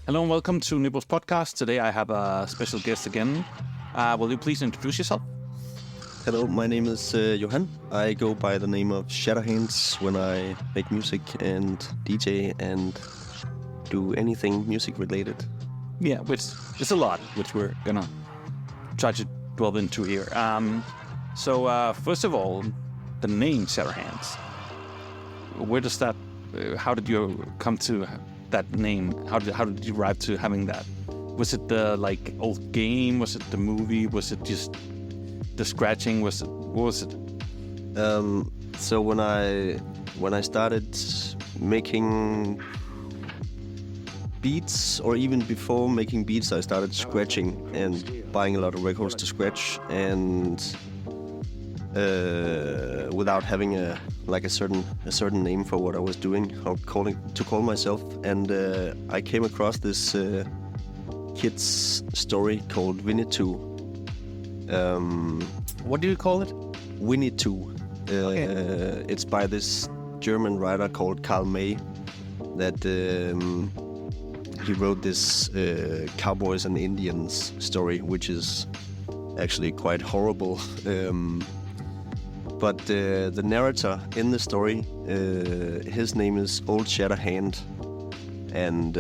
Hello and welcome to Nipple's podcast. Today I have a special guest again. Will you please introduce yourself? Hello, my name is Johan. I go by the name of Shatter Hands when I make music and DJ and do anything music related. Yeah, which is a lot, which we're gonna try to delve into here. So first of all, the name Shatter Hands. Where does that? How did you come to that name? How did you arrive to having that? Was it the old game? Was it the movie? Was it just the scratching? What was it? So when I started making beats, or even before making beats, I started scratching and buying a lot of records to scratch, and without having a certain name for what I was doing, or call myself. And I came across this kid's story called Winnie-Two. What do you call it? Winnie-Two. Okay. It's by this German writer called Karl May that he wrote this Cowboys and Indians story, which is actually quite horrible. But the narrator in the story, his name is Old Shatter Hand, and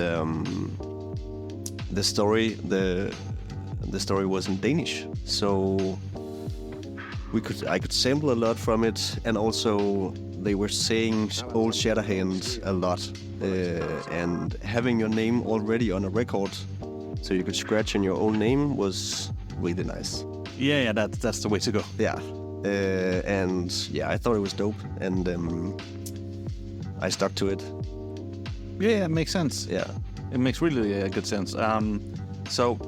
the story was in Danish, so I could sample a lot from it, and also they were saying Old Shatter Hand a lot, and having your name already on a record, so you could scratch in your own name, was really nice. Yeah, that's the way to go. Yeah. And yeah, I thought it was dope, and I stuck to it. Yeah, it makes sense. Yeah, it makes really good sense. So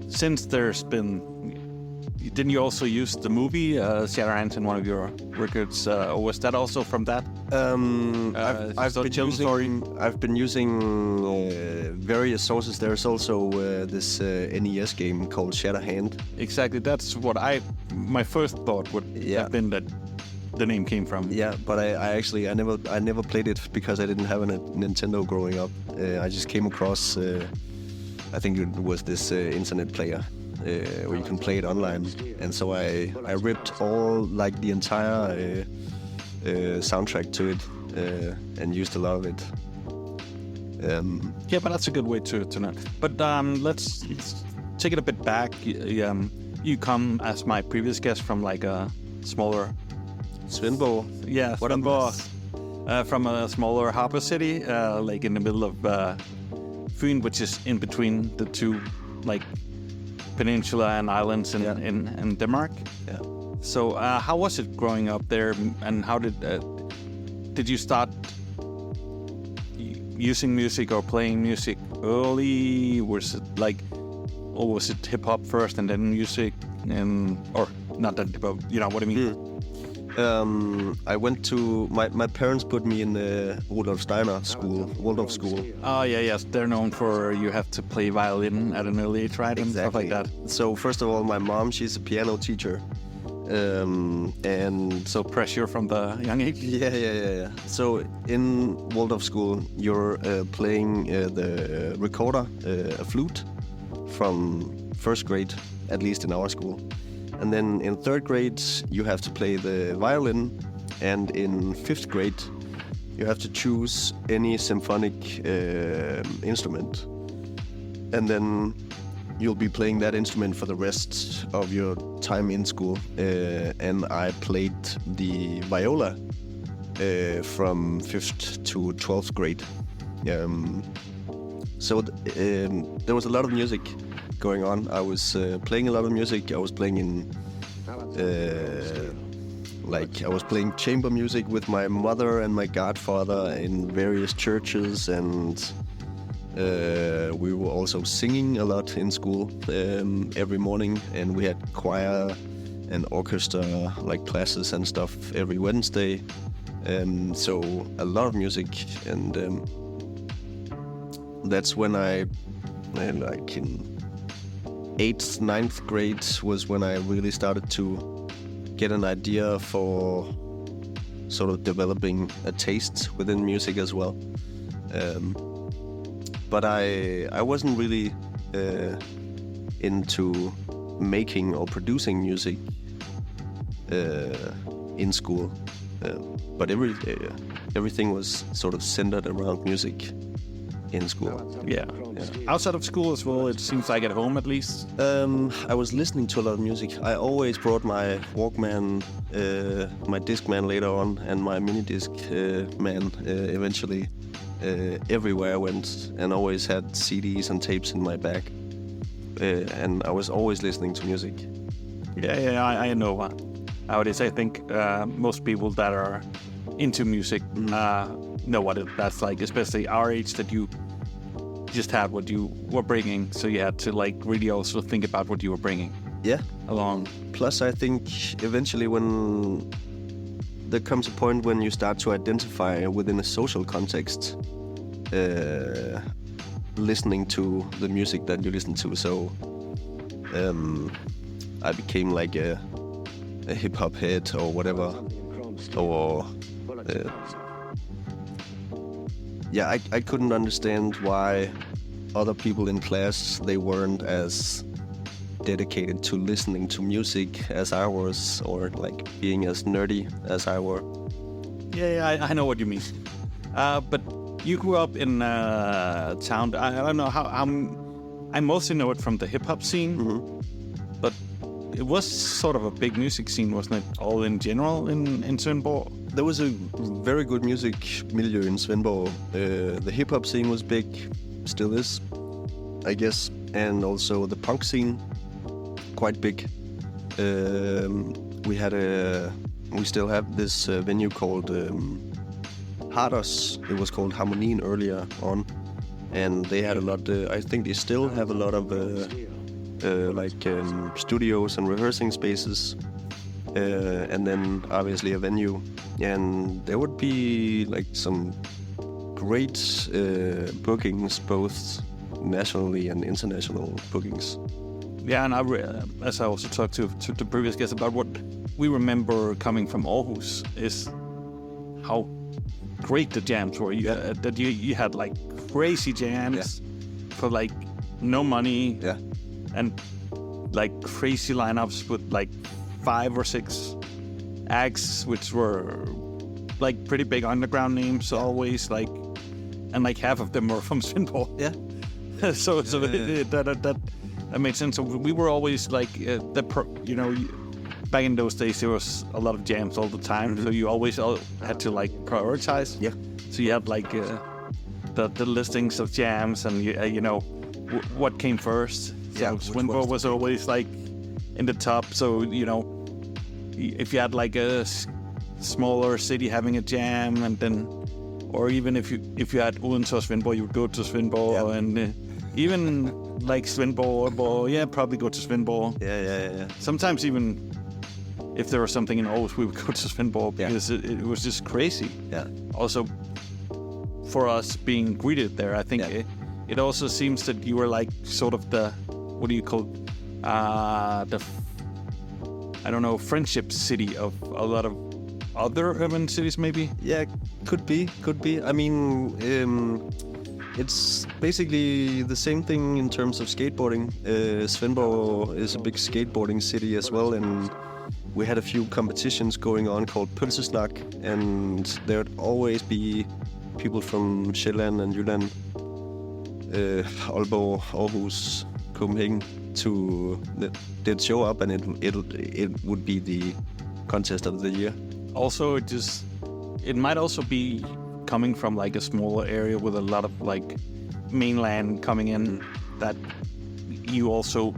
since there's been, didn't you also use the movie Shatter Hands in one of your records, or was that also from that? I've been using various sources. There's also this NES game called Shatter Hand. Exactly, that's what my first thought would have been that the name came from. Yeah, but I never played it because I didn't have a Nintendo growing up. I just came across, I think it was this internet player where you can play it online, and so I ripped all the entire soundtrack to it and used a lot of it. Yeah, but that's a good way to know. But let's take it a bit back. You come as my previous guest from a smaller Svendborg. Yeah, Svendborg. From a smaller harbor city, in the middle of Fyn, which is in between the two peninsula and islands in Denmark. Yeah. So how was it growing up there, and how did you start using music or playing music early? Was it or was it hip hop first and then music, or not that hip hop? You know what I mean? I went to my parents put me in the Waldorf school. Oh yes, they're known for you have to play violin at an early age, right? Exactly. And stuff like that. So first of all, my mom, she's a piano teacher, and so pressure from the young age. Yeah. So in Waldorf school, you're playing the recorder, a flute, from first grade, at least in our school. And then in third grade, you have to play the violin. And in fifth grade, you have to choose any symphonic instrument. And then you'll be playing that instrument for the rest of your time in school. And I played the viola from 5th to 12th grade. So there was a lot of music going on. I was playing a lot of music. I was playing in I was playing chamber music with my mother and my godfather in various churches, and we were also singing a lot in school every morning, and we had choir and orchestra classes and stuff every Wednesday. So a lot of music, and that's when I in 8th, 9th grade was when I really started to get an idea for sort of developing a taste within music as well. but I wasn't really into making or producing music in school. But everything was sort of centered around music in school. Yeah. Outside of school as well, it seems like at home at least. I was listening to a lot of music. I always brought my Walkman, my Discman later on, and my mini disc man eventually everywhere I went, and always had CDs and tapes in my bag. And I was always listening to music. Yeah, I know how it is. I think most people that are into music know what that's like, especially our age, that you just had what you were bringing, so you had to like really also think about what you were bringing. Yeah. Along. Plus, I think eventually when there comes a point when you start to identify within a social context, listening to the music that you listen to. So I became like a hip hop head or whatever, or I couldn't understand why other people in class, they weren't as dedicated to listening to music as I was, or like being as nerdy as I were. Yeah, I know what you mean. But you grew up in a town. I don't know how. I mostly know it from the hip hop scene, but it was sort of a big music scene, wasn't it? All in general in Svendborg. There was a very good music milieu in Svendborg. The hip hop scene was big, still is, I guess, and also the punk scene, quite big. We still have this venue called Harders. It was called Harmonien earlier on, and they had a lot. I think they still have a lot of studios and rehearsing spaces, and then obviously a venue. And there would be like some great bookings, both nationally and international bookings. Yeah, and as I also talked to the previous guest about what we remember coming from Aarhus is how great the jams were. You had like crazy jams for like no money, and like crazy lineups with like 5 or 6 acts, which were like pretty big underground names always, like, and like half of them were from Svendborg. Yeah. so that made sense. So we were always like back in those days there was a lot of jams all the time, so you always had to like prioritize. Yeah. So you had like the listings of jams, and what came first. So Svendborg was always like in the top. So if you had like a smaller city having a jam, and then, or even if you had Odense or Svendborg, you would go to Svendborg, and even like Svendborg, probably go to Svendborg. Yeah. Sometimes even if there was something in Aarhus, we would go to Svendborg because it was just crazy. Yeah. Also, for us being greeted there, I think it also seems that you were like sort of the, what do you call it? Friendship city of a lot of other urban cities, maybe? Yeah, could be. I mean, it's basically the same thing in terms of skateboarding. Svendborg is a big skateboarding city as well, and we had a few competitions going on called Pølsesnak, and there would always be people from Sjælland and Jylland, Aalborg, Aarhus, Copenhagen they'd show up, and it would be the contest of the year. Also, it might also be coming from like a smaller area with a lot of like mainland coming in, that you also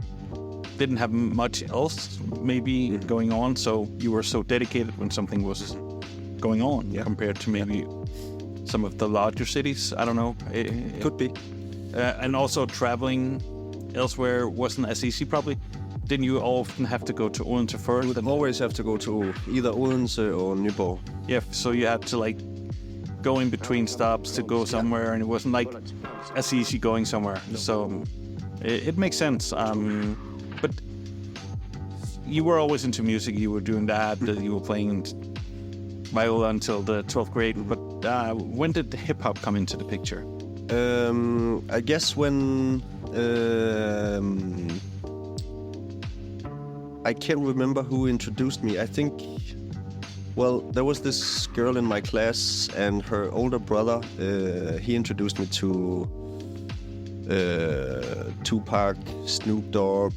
didn't have much else maybe going on, so you were so dedicated when something was going on compared to maybe some of the larger cities. I don't know. Could be. And also traveling elsewhere wasn't as easy probably. Didn't you often have to go to Odense first? You would always have to go to either Odense or Nyborg. Yeah, so you had to like go in between stops to go somewhere, and it wasn't like as easy going somewhere. So it makes sense. But you were always into music. You were doing that. You were playing viola until the 12th grade. But when did hip hop come into the picture? I guess when I can't remember who introduced me. I think, well, there was this girl in my class, and her older brother. He introduced me to Tupac, Snoop Dogg,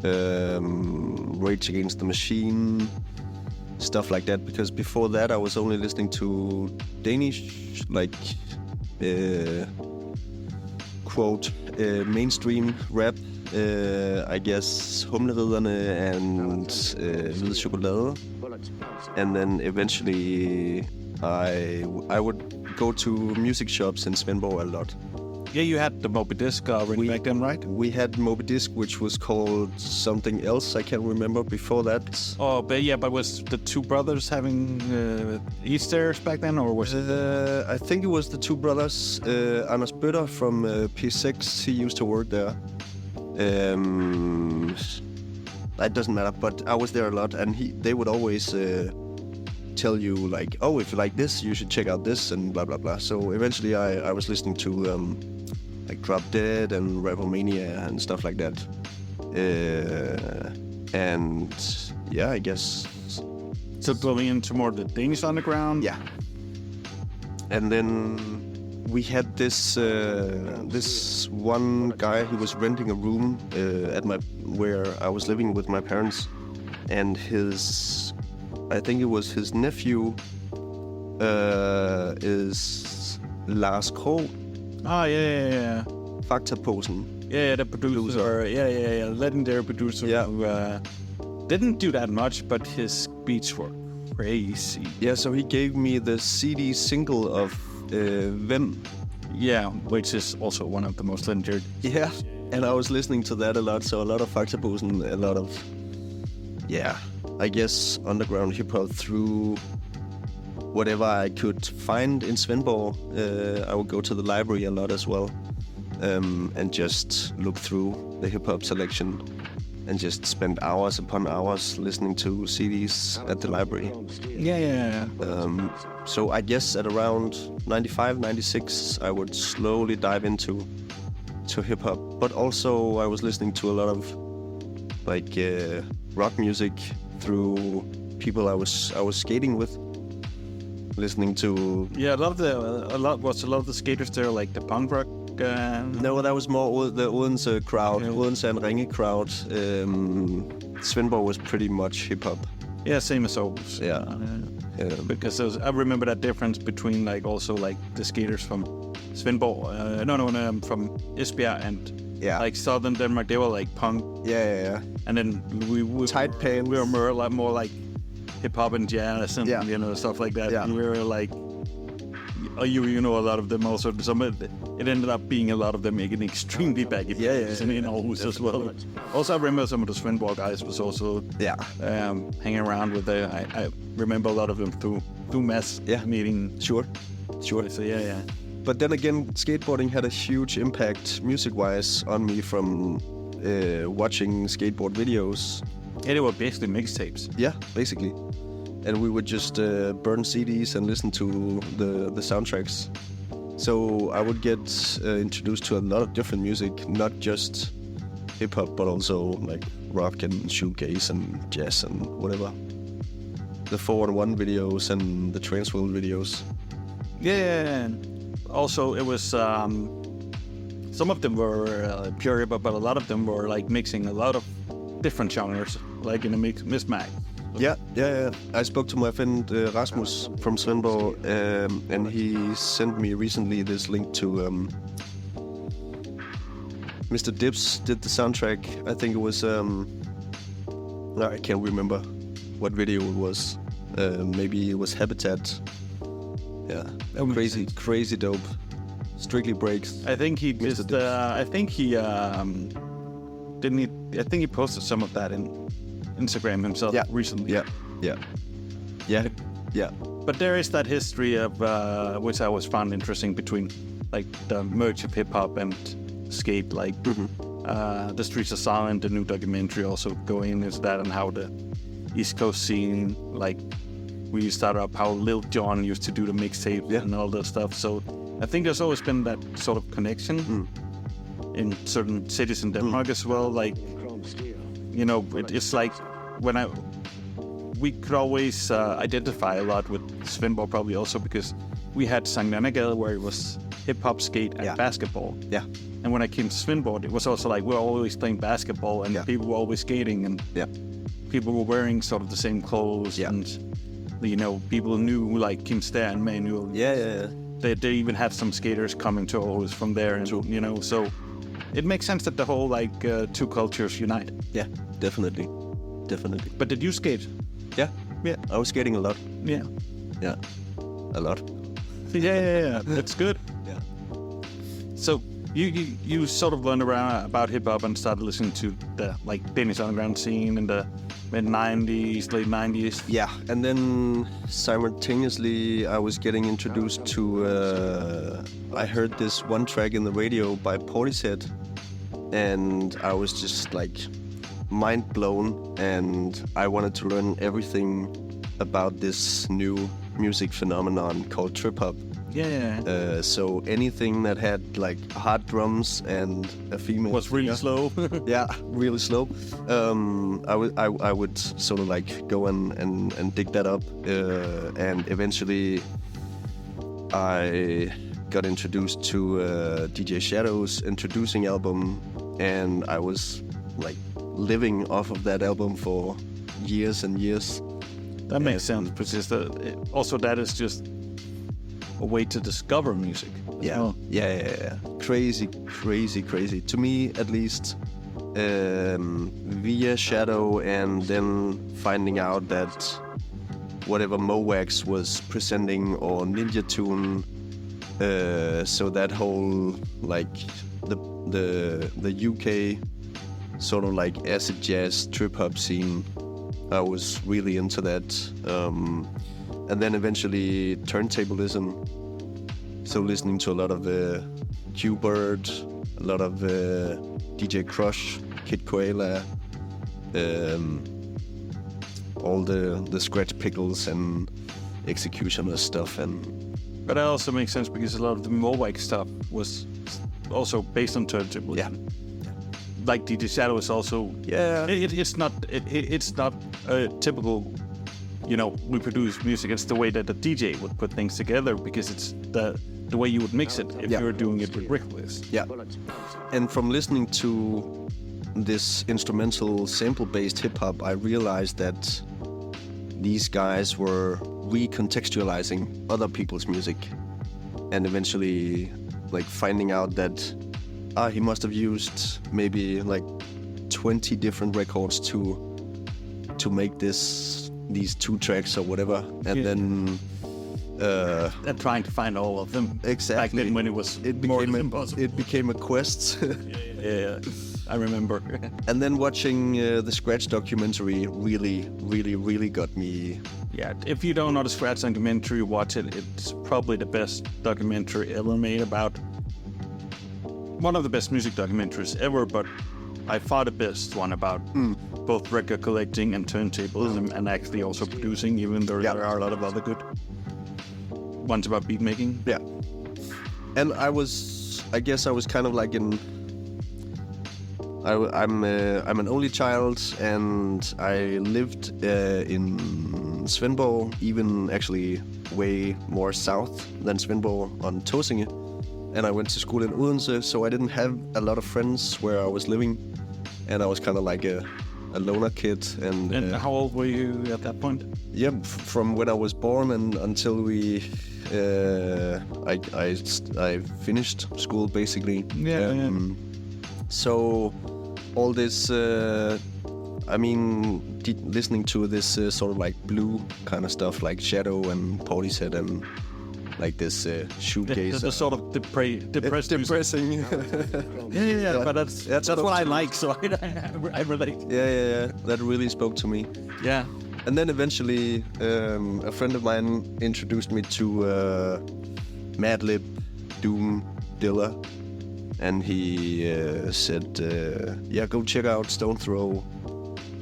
Rage Against the Machine, stuff like that. Because before that, I was only listening to Danish, like quote mainstream rap. I guess Humleridderne and Hvid Chokolade. And then eventually I would go to music shops in Svendborg a lot. Yeah, you had the Moby Disc already back then, right? We had Moby Disc, which was called something else. I can't remember before that. Oh, but was the two brothers having each theirs back then, or was it? I think it was the two brothers. Anders Bøtter from P6, he used to work there. That doesn't matter, but I was there a lot, and they would always tell you, like, oh, if you like this, you should check out this, and blah blah blah. So eventually I was listening to like Drop Dead and Rapomania and stuff like that. And yeah, I guess. So going into more the Danish underground? Yeah. And then we had this one guy who was renting a room where I was living with my parents, and I think it was his nephew is Lars Krogh. Oh, yeah. Faktaposen. Yeah, the producer. Yeah. Legendary producer. Yeah. Who didn't do that much, but his beats were crazy. Yeah, so he gave me the CD single of Hvem. Yeah, which is also one of the most legendary. Yeah, and I was listening to that a lot, so a lot of Faktaposen, a lot of, yeah, I guess underground hip-hop through whatever I could find in Svendborg. I would go to the library a lot as well, and just look through the hip-hop selection and just spend hours upon hours listening to CDs at the library. Yeah. So I guess at around 95, 96, I would slowly dive into hip-hop. But also I was listening to a lot of like rock music through people I was skating with. Listening to... Yeah, a lot of the skaters there, like the punk rock? No, that was more the Odense crowd, Yeah. Odense and Ringe crowd. Svendborg was pretty much hip-hop. Yeah, same as Aarhus. Yeah. Because I remember that difference between like also like the skaters from Svendborg, from Esbjerg and like southern Denmark. They were like punk. Yeah. And then we Tight pants. We were more like hip hop and jazz and stuff like that. Yeah. And we were like, you know, a lot of them also. It ended up being a lot of them making extremely baggy pants in Aarhus as well. Also, I remember some of the Svendborg guys was also hanging around with I remember a lot of them through mass meeting. Sure. So yeah. But then again, skateboarding had a huge impact music-wise on me from watching skateboard videos. Yeah, they were basically mixtapes. Yeah, basically. And we would just burn CDs and listen to the soundtracks. So I would get introduced to a lot of different music, not just hip-hop, but also like rock and shoegaze and jazz and whatever. The 4-on-1 videos and the Transworld videos. Yeah. Also, it was... some of them were pure hip-hop, but a lot of them were like mixing a lot of different genres, like in a mismatch. Yeah. I spoke to my friend Rasmus from Svendborg, and he sent me recently this link to Mr. Dips did the soundtrack. I think it was I can't remember what video it was. Maybe it was Habitat. Yeah, crazy dope. Strictly Breaks. I think he just. I think he didn't. I think he posted some of that in Instagram himself recently. Yeah. But there is that history of which I always found interesting between like the merge of hip hop and skate, like The Streets Are Silent, the new documentary also going into that, and how the East Coast scene, like we started up how Lil Jon used to do the mixtape and all that stuff. So I think there's always been that sort of connection in certain cities in Denmark as well. Like, you know, it's like we could always identify a lot with Svendborg, probably also because we had Sankt Annegade, where it was hip-hop, skate, and basketball. Yeah. And when I came to Svendborg, it was also like we're always playing basketball, and people were always skating, and people were wearing sort of the same clothes, and you know, people knew like Kim Stair and Manuel. Yeah. They even had some skaters coming to Aarhus from there, and you know, so it makes sense that the whole like two cultures unite. Yeah, definitely. But did you skate? Yeah. I was skating a lot. Yeah, a lot. Yeah. That's good. Yeah. So you sort of learned around about hip hop and started listening to the like Danish underground scene in the mid '90s, late '90s. Yeah, and then simultaneously I was getting introduced to. I heard this one track in the radio by Portishead, and I was just like mind blown, and I wanted to learn everything about this new music phenomenon called trip hop. Yeah. So anything that had like hard drums and a female was really slow. Yeah, really slow. I would sort of like go and dig that up, and eventually I got introduced to DJ Shadow's Introducing album, and I was like living off of that album for years and years. That makes sense, because also that is just a way to discover music. Yeah. Crazy. To me, at least, via Shadow, and then finding out that whatever Mowax was presenting or Ninja Tune, so that whole like the UK sort of like acid jazz trip hop scene, I was really into that. And then eventually turntablism. So listening to a lot of Q-Bird, a lot of DJ Crush, Kid Koala, all the Scratch Pickles and Executioner stuff. But that also makes sense because a lot of the Mowax stuff was also based on turntablism. Yeah. Like DJ Shadow is also. Yeah. It's not a typical, you know, we produce music. It's the way that the DJ would put things together, because it's the way you would mix it if you were doing it with Rickless. Yeah. And from listening to this instrumental sample-based hip-hop, I realized that these guys were recontextualizing other people's music, and eventually like finding out that he must have used maybe like 20 different records to make these two tracks or whatever, and then and trying to find all of them. Exactly. Back then, when it became a quest. Yeah, I remember. And then watching the Scratch documentary really got me. Yeah, if you don't know the Scratch documentary, watch it. It's probably the best documentary ever made about one of the best music documentaries ever, but by far the best one about both record collecting and turntablism, and actually also producing, even though there are a lot of other good ones about beat making. Yeah. And I guess I was kind of like I'm an only child, and I lived in Svendborg, even actually way more south than Svendborg, on Tåsinge. And I went to school in Odense, so I didn't have a lot of friends where I was living, and I was kind of like a loner kid. And how old were you at that point? Yeah, from when I was born and until I finished school, basically. Yeah. So all this, listening to this sort of like blue kind of stuff, like Shadow and Portishead, and like this shoegaze. The sort of depressing. yeah, but that's what I like, so I relate. Yeah. That really spoke to me. Yeah. And then eventually, a friend of mine introduced me to Madlib, Doom, Dilla, and he said, "Yeah, go check out Stone Throw,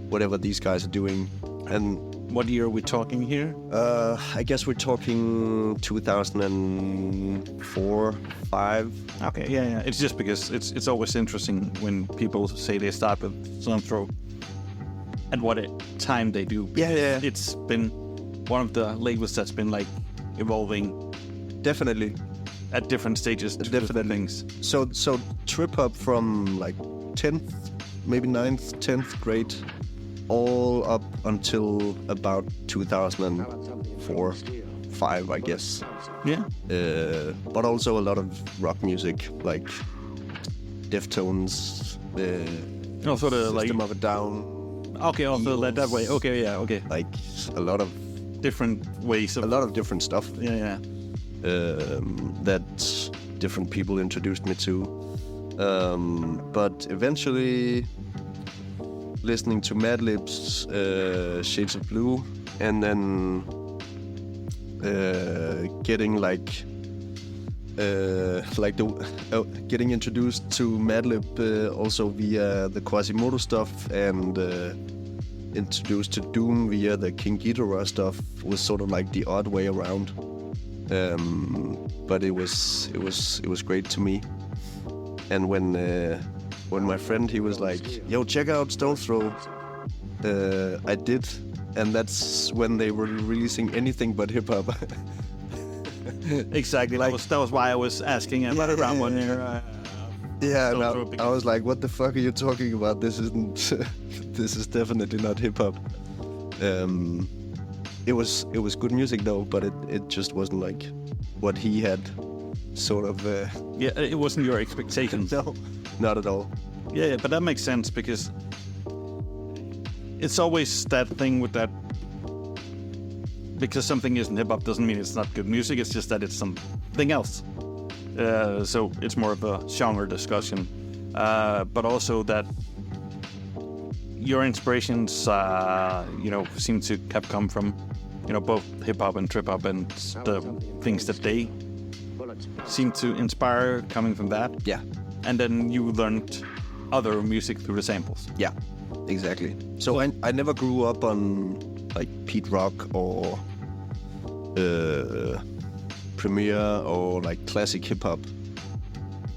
whatever these guys are doing." And What year are we talking here? I guess we're talking 2004, 5. Okay, yeah. It's just because it's always interesting when people say they start with Stormthrow and what time they do. Yeah. It's been one of the labels that's been like evolving Definitely. at different stages to different things. So trip hop from like 10th, maybe 9th, 10th grade, all up until about 2004, 5, I guess. Yeah. But also a lot of rock music, like Deftones, Also the System of a Down. Okay, also that way. Okay, yeah, okay. Like a lot of Different ways of different stuff. Yeah. That different people introduced me to. But eventually listening to Madlib's Shades of Blue, and then getting getting introduced to Madlib also via the Quasimodo stuff, and introduced to Doom via the King Ghidorah stuff was sort of like the odd way around. But it was great to me. And when my friend, he was like, "Yo, check out Stone's Throw," I did, and that's when they were releasing anything but hip hop. Exactly. That was why I was asking about around one year. Yeah, Stone's no, Throw, I was like, "What the fuck are you talking about? This isn't. This is definitely not hip hop." It was good music though, but it just wasn't like what he had sort of. Yeah, it wasn't your expectations. No, not at all. Yeah, but that makes sense because it's always that thing with that. Because something isn't hip hop doesn't mean it's not good music. It's just that it's something else. So it's more of a genre discussion, but also that your inspirations, seem to have come from, both hip hop and trip hop, and the things that they seem to inspire coming from that. Yeah. And then you learned other music through the samples. Yeah, exactly. So I never grew up on like Pete Rock or Premiere or like classic hip hop.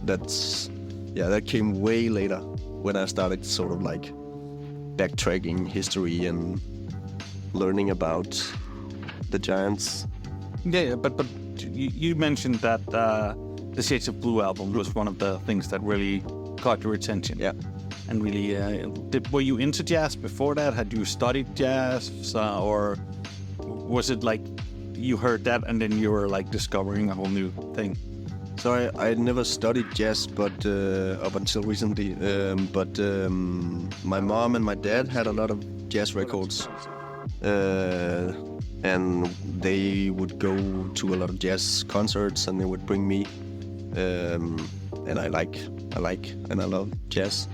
That came way later when I started sort of like backtracking history and learning about the giants. Yeah, but you mentioned that the Shades of Blue album was one of the things that really caught your attention. Yeah. And really, were you into jazz before that? Had you studied jazz, or was it like you heard that and then you were like discovering a whole new thing? So I never studied jazz, but up until recently. But my mom and my dad had a lot of jazz records, and they would go to a lot of jazz concerts, and they would bring me. And I love jazz.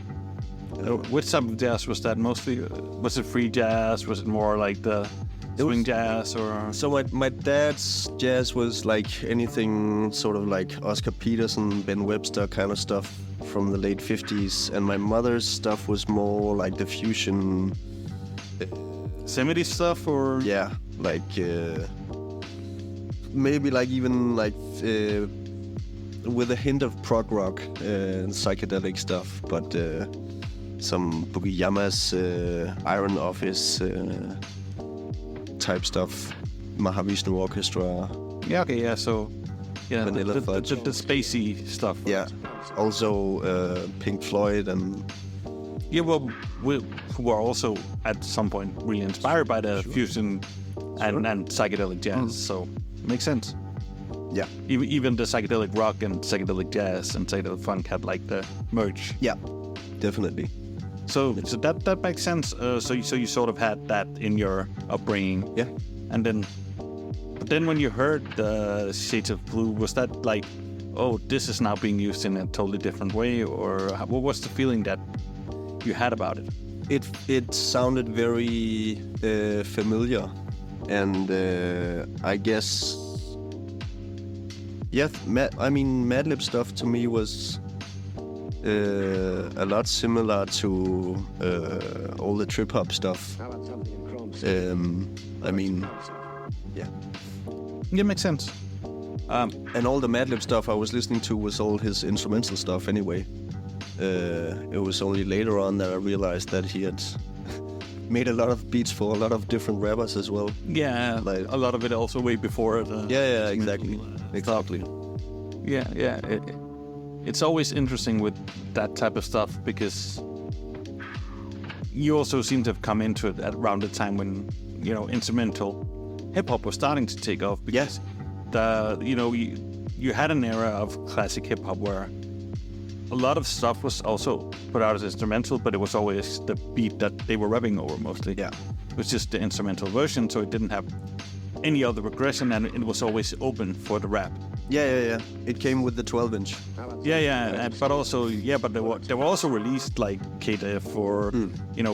Which type of jazz was that mostly? Was it free jazz? Was it more like the swing jazz, or? So my dad's jazz was like anything sort of like Oscar Peterson, Ben Webster kind of stuff from the late 50s, and my mother's stuff was more like the fusion. Yosemite stuff, or? Yeah, like maybe like even like with a hint of prog rock and psychedelic stuff, but some Bugiyama's Iron Office type stuff, Mahavishnu Orchestra. Yeah, okay, yeah, so yeah, Vanilla the Fudge. the spacey stuff. Yeah, also Pink Floyd and Yeah, well, we were also at some point really inspired by the fusion and psychedelic jazz, so it makes sense. yeah, Even the psychedelic rock and psychedelic jazz and psychedelic funk had like the merge. yeah, definitely. So that makes sense. So you sort of had that in your upbringing. Yeah. And then when you heard the Shades of Blue, was that like, oh, this is now being used in a totally different way, or what was the feeling that you had about it? It sounded very familiar, and I guess, yeah. Madlib stuff to me was A lot similar to all the trip hop stuff. I mean, yeah. Yeah, makes sense. And all the Madlib stuff I was listening to was all his instrumental stuff anyway. It was only later on that I realized that he had made a lot of beats for a lot of different rappers as well. Yeah, Like- a lot of it also way before it. Yeah, exactly. Exactly. Yeah. It's always interesting with that type of stuff because you also seem to have come into it at around the time when, you know, instrumental hip hop was starting to take off. Because you had an era of classic hip hop where a lot of stuff was also put out as instrumental, but it was always the beat that they were rapping over mostly. Yeah. It was just the instrumental version, so it didn't have any other progression, and it was always open for the rap. Yeah. It came with the 12-inch. But also, but they were also released like KDF or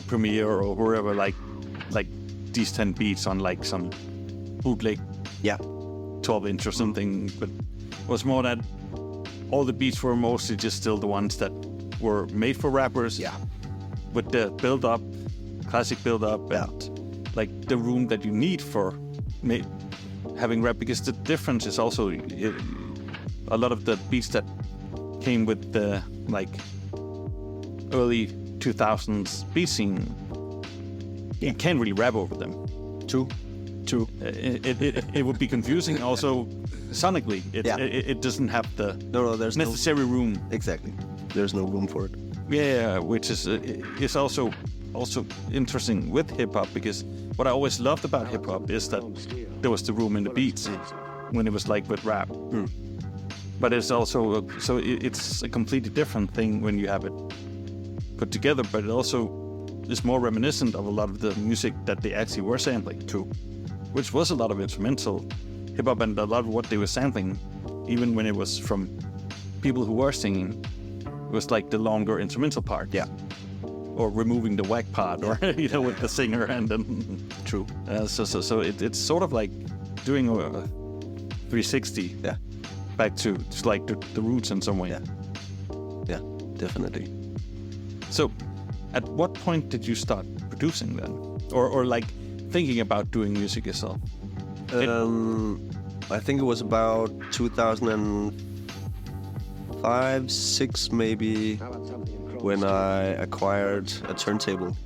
Premiere or whoever, like these 10 beats on like some bootleg Yeah. 12-inch or something. But it was more that all the beats were mostly just still the ones that were made for rappers. Yeah. With the build-up, classic build-up, Yeah. and like the room that you need for having rap, because the difference is also a lot of the beats that came with the like early 2000s beat scene, you can't really rap over them. True. It would be confusing. Also, sonically, it doesn't have the There's necessary room. Exactly. There's no room for it. Yeah, which is also interesting with hip hop, because what I always loved about hip hop is that there was the room in the beats when it was like with rap. But it's also it's a completely different thing when you have it put together. But it also is more reminiscent of a lot of the music that they actually were sampling. True. Which was a lot of instrumental hip hop, and a lot of what they were sampling, even when it was from people who were singing, was like the longer instrumental part. Yeah. Or removing the whack part, or with the singer, and then True. so it's sort of like doing a 360. Yeah. Back to just like the roots in some way. Yeah, definitely. So, at what point did you start producing then, or like thinking about doing music yourself? I think it was about 2005, 6 maybe, when I acquired a turntable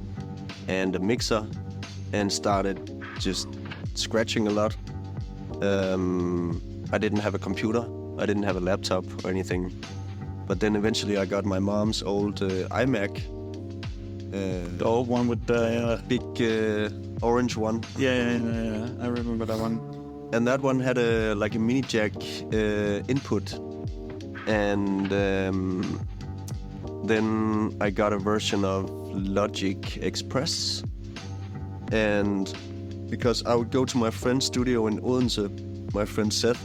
and a mixer and started just scratching a lot. I didn't have a computer. I didn't have a laptop or anything. But then eventually I got my mom's old iMac. The old one with the big orange one. Yeah, I remember that one. And that one had a mini jack input. And then I got a version of Logic Express. And because I would go to my friend's studio in Odense, my friend Seth,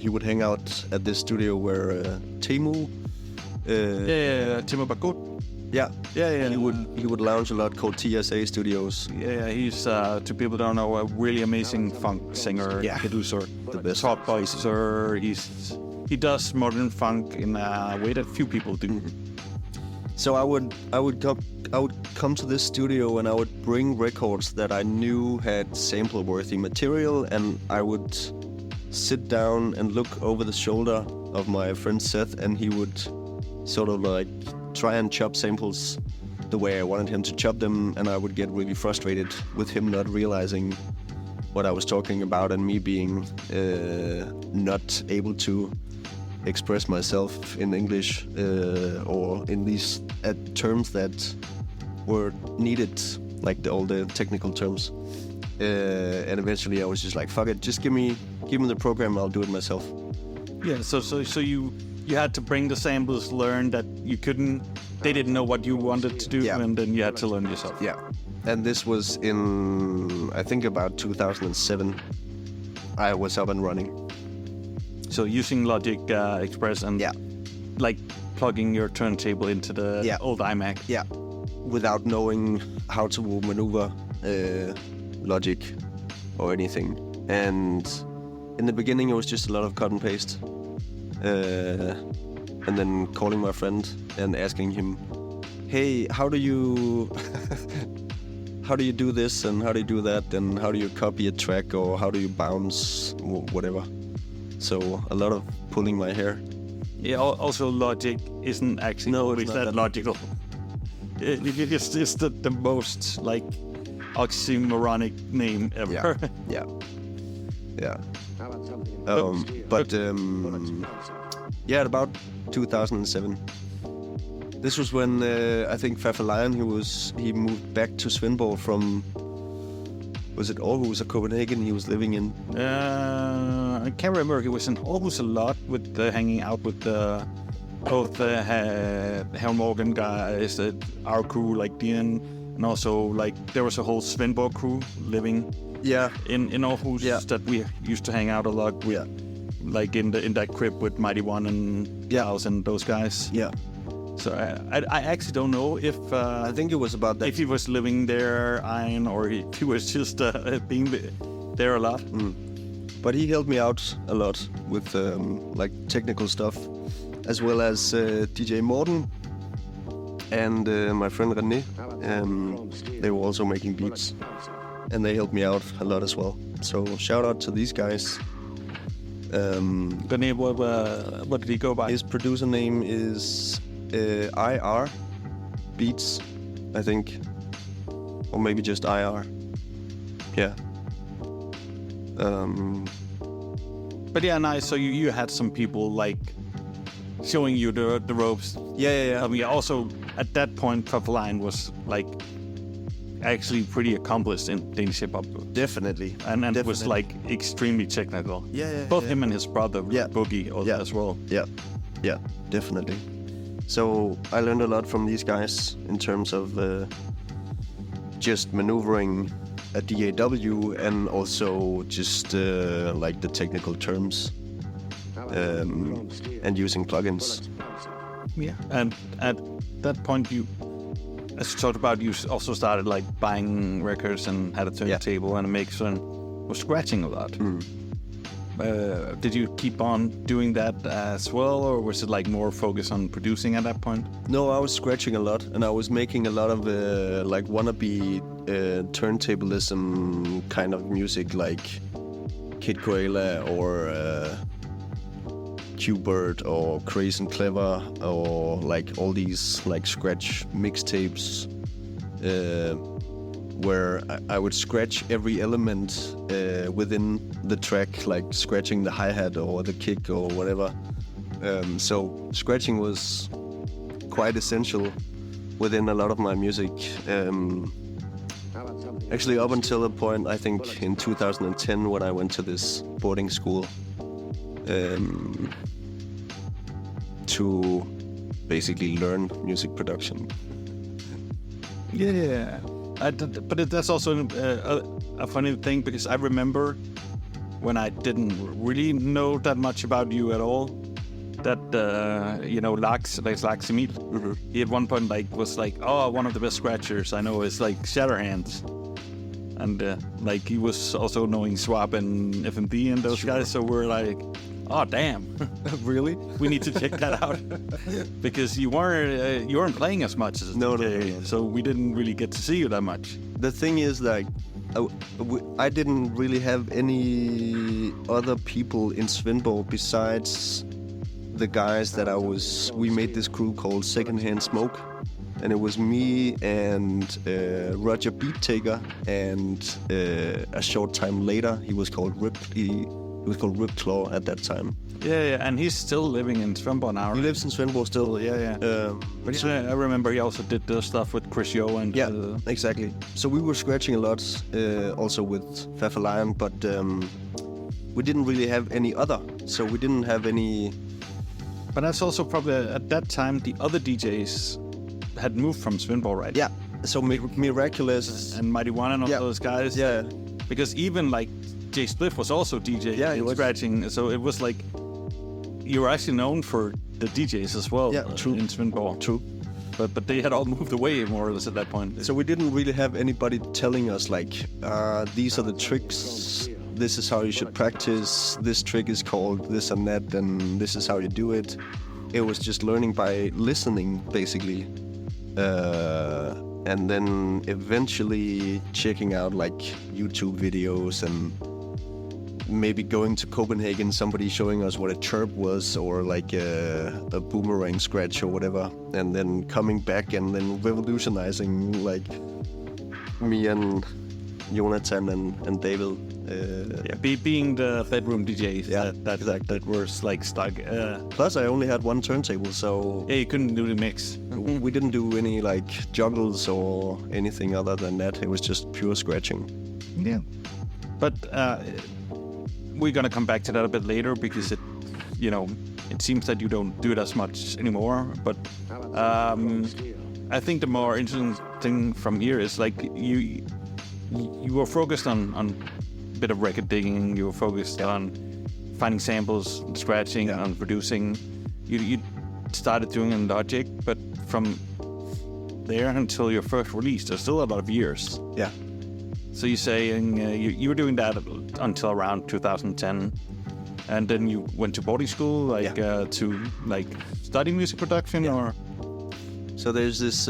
he would hang out at this studio where Teemu. Timo Bakut. Yeah. Yeah. He would lounge a lot, called TSA Studios. Yeah, he's to people who don't know, a really amazing funk singer, producer, the best top voicer. He does modern funk in a way that few people do. Mm-hmm. So I would come to this studio and I would bring records that I knew had sample-worthy material, and I would sit down and look over the shoulder of my friend Seth, and he would sort of like try and chop samples the way I wanted him to chop them, and I would get really frustrated with him not realizing what I was talking about and me being not able to express myself in English or in these terms that were needed, like all the technical terms. And eventually I was just like, fuck it, just give me the program, I'll do it myself. Yeah, so you had to bring the samples, learn that they didn't know what you wanted to do, and then you had to learn yourself. Yeah, and this was in, I think, about 2007. I was up and running. So using Logic Express and like plugging your turntable into the old iMac. Yeah, without knowing how to maneuver Logic or anything. And in the beginning it was just a lot of cut and paste. and then calling my friend and asking him, hey, how do you how do you do this and how do you do that and how do you copy a track or how do you bounce, whatever. So a lot of pulling my hair. Yeah. Also, Logic isn't actually No, it's always not that that logical. It's just the most like oxymoronic name ever. Yeah. Yeah. But yeah, about 2007. This was when I think Fafalion, he moved back to Svendborg from, was it Aarhus or Copenhagen he was living in? I can't remember. He was in Aarhus a lot with hanging out with both Herr Morgan guys, our crew like Dian, and also like there was a whole Svendborg crew living in Aarhus that we used to hang out a lot with, like in that crib with Mighty One and House and those guys. Yeah. So I actually don't know if I think it was about that. if he was living there, or if he was just being there a lot. But he helped me out a lot with like technical stuff, as well as DJ Morten and my friend René. They were also making beats, and they helped me out a lot as well. So shout out to these guys. René, what did he go by? His producer name is IR Beats, I think, or maybe just IR. Yeah. But yeah, nice. So you had some people like showing you the ropes. Yeah. I mean, also at that point, Fafalion was like actually pretty accomplished in Danish hip hop. Definitely. And Definitely. was like extremely technical. Yeah. Both him and his brother, Yeah. Boogie, as well. Yeah, definitely. So I learned a lot from these guys in terms of just maneuvering a DAW and also just like the technical terms and using plugins. Yeah. And at that point, as you talked about, you also started like buying records and had a turntable and a mixer and was scratching a lot. Did you keep on doing that as well, or was it like more focused on producing at that point? No, I was scratching a lot, and I was making a lot of like wannabe turntablism kind of music, like Kid Koala or Q-Bird or Crazy and Clever, or like all these like scratch mixtapes where I would scratch every element within the track, like scratching the hi-hat or the kick or whatever. So scratching was quite essential within a lot of my music. Actually, up until a point, I think in 2010, when I went to this boarding school to basically learn music production. Yeah. But that's also a funny thing, because I remember when I didn't really know that much about you at all, that Lars Emil, he at one point was like, oh, one of the best scratchers I know is like Shatter Hands, and like he was also knowing Swap and FMD and those guys, so we're like, oh damn, Really? we need to check that out, because you weren't playing as much as No. so we didn't really get to see you that much. The thing is, like, I didn't really have any other people in Svendborg besides the guys that we made this crew called Secondhand Smoke, and it was me and Roger Beattaker, and a short time later he was called Rip Claw at that time. Yeah, and he's still living in Svendborg now. He lives in Svendborg still. Yeah. But I remember he also did the stuff with Chris Yo and exactly. So we were scratching a lot, also with Fafalion, but we didn't really have any other. So we didn't have any. But that's also probably at that time the other DJs had moved from Svendborg, right? Yeah. So Miraculous and Mighty One and all those guys. Yeah. Because even like Jay Spliff was also DJ scratching, so it was like you were actually known for the DJs as well. Yeah, true. In Svendborg. True. But they had all moved away more or less at that point. So we didn't really have anybody telling us like, these are the tricks, this is how you should practice, this trick is called this and that, and this is how you do it. it was just learning by listening, basically. And then eventually checking out like YouTube videos and maybe going to Copenhagen, somebody showing us what a chirp was or like a boomerang scratch or whatever. And then coming back and then revolutionizing like me and Jonathan and David. Being the bedroom DJs. Yeah, that was like stuck. Plus, I only had one turntable, so Yeah, you couldn't do the mix. we didn't do any like juggles or anything other than that. It was just pure scratching. Yeah. But we're gonna come back to that a bit later because it seems that you don't do it as much anymore. But I think the more interesting thing from here is like you were focused on bit of record digging. You were focused on finding samples, scratching, and producing. You started doing in Logic, but from there until your first release, there's still a lot of years. Yeah. So you're saying you were doing that until around 2010, and then you went to boarding school, to study music production, or? So there's this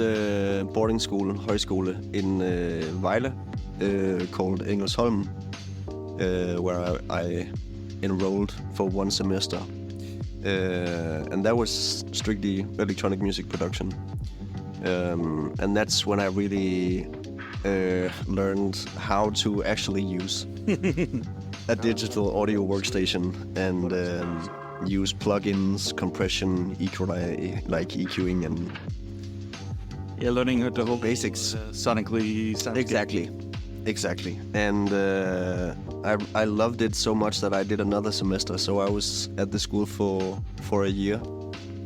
boarding school, højskole, in Vejle called Engelsholm, where I enrolled for one semester. And that was strictly electronic music production. And that's when I really learned how to actually use a digital audio workstation and use plugins, compression, EQing, and learning the whole basics. Sonically. Exactly. And I loved it so much that I did another semester. So I was at the school for a year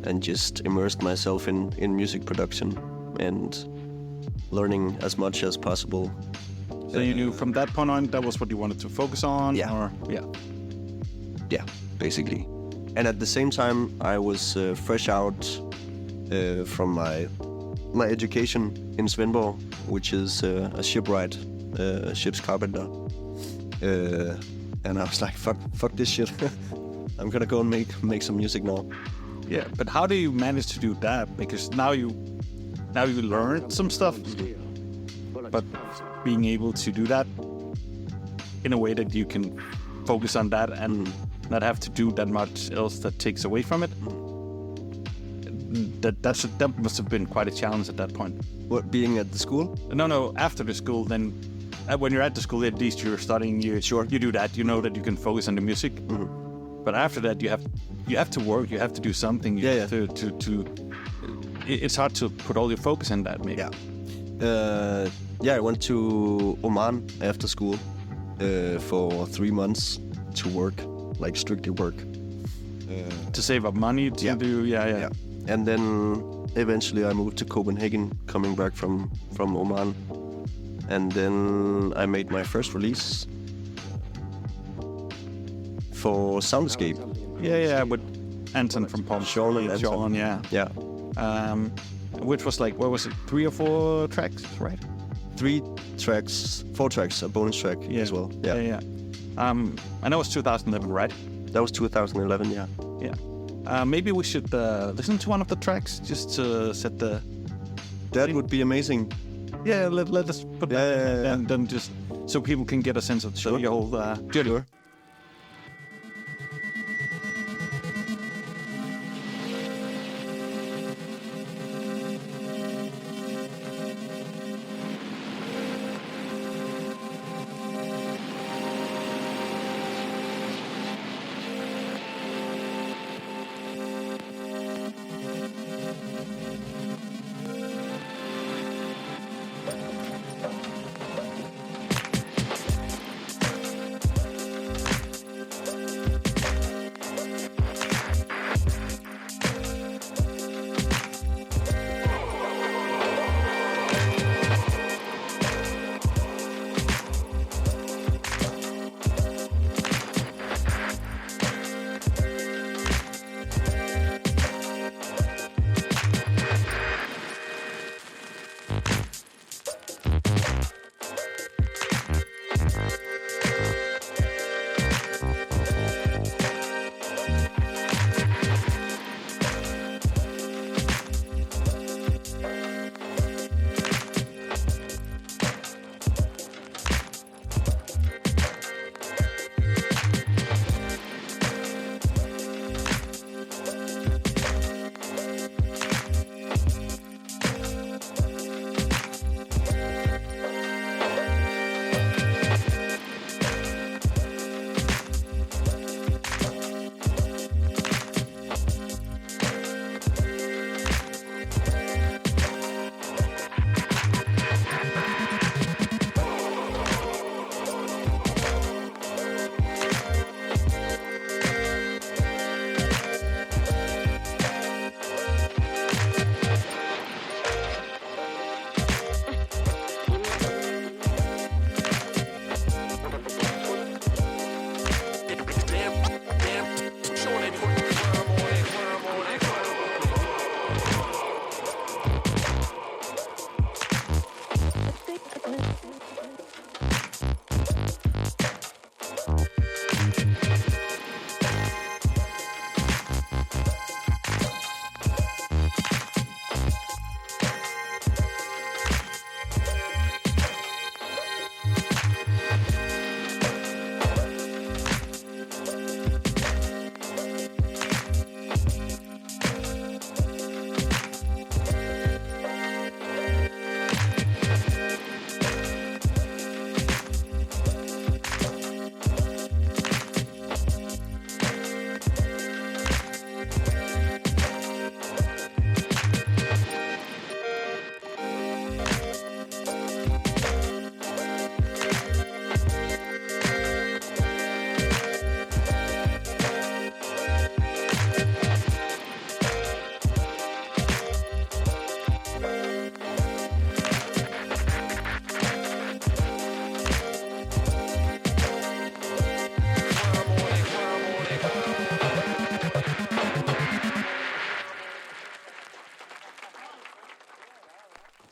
and just immersed myself in music production and learning as much as possible. So you knew from that point on that was what you wanted to focus on? Yeah. Yeah, basically. And at the same time, I was fresh out from my education in Svendborg, which is a shipwright, ship's carpenter. And I was like, fuck this shit. I'm gonna go and make some music now. Yeah, but how do you manage to do that? Because now you learned some stuff, but being able to do that in a way that you can focus on that and not have to do that much else that takes away from it. That must have been quite a challenge at that point. What, being at the school? No, after the school, then when you're at the school, at least you're studying. You do that. You know that you can focus on the music. Mm-hmm. But after that, you have to work. You have to do something. It's hard to put all your focus in that. Maybe. I went to Oman after school for 3 months to work, like strictly work. To save up money to do. Yeah. And then eventually I moved to Copenhagen, coming back from Oman. And then I made my first release for Soundscape. Yeah, with Anton from Palm. Sean and Anton. Sean, yeah. Which was like, what was it, 3 or 4 tracks, right? 4 tracks, a bonus track as well. Yeah. I know it's 2011, right? That was 2011, yeah. Maybe we should listen to one of the tracks just to set the... That would be amazing. Yeah, let us put that and then just so people can get a sense of your whole journey. Sure.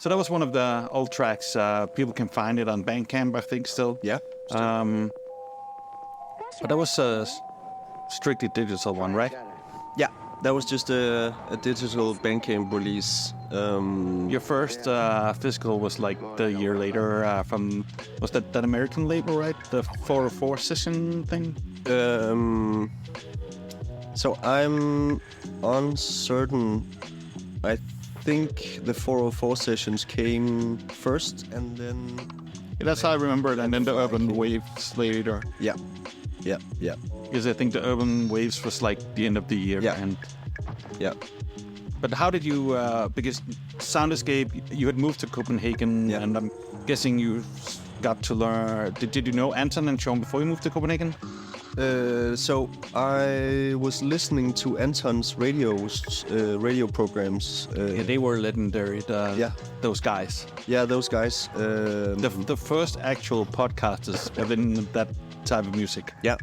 So that was one of the old tracks. People can find it on Bandcamp, I think, still. Yeah. But that was a strictly digital one, right? Yeah, that was just a digital Bandcamp release. Your first physical was like the year later was that American label, right? The 404 session thing? So I'm uncertain. I think the 404 sessions came first, and then... Yeah, that's how I remember it, and then the Urban Waves later. Yeah. Because I think the Urban Waves was like the end of the year. Yeah. Yeah. But how did you, because Sound Escape, you had moved to Copenhagen, and I'm guessing you got to learn, did you know Anton and Sean before you moved to Copenhagen? So I was listening to Anton's radio programs. Yeah, they were legendary, those guys. Yeah, those guys. The first actual podcasters within that type of music. Yeah.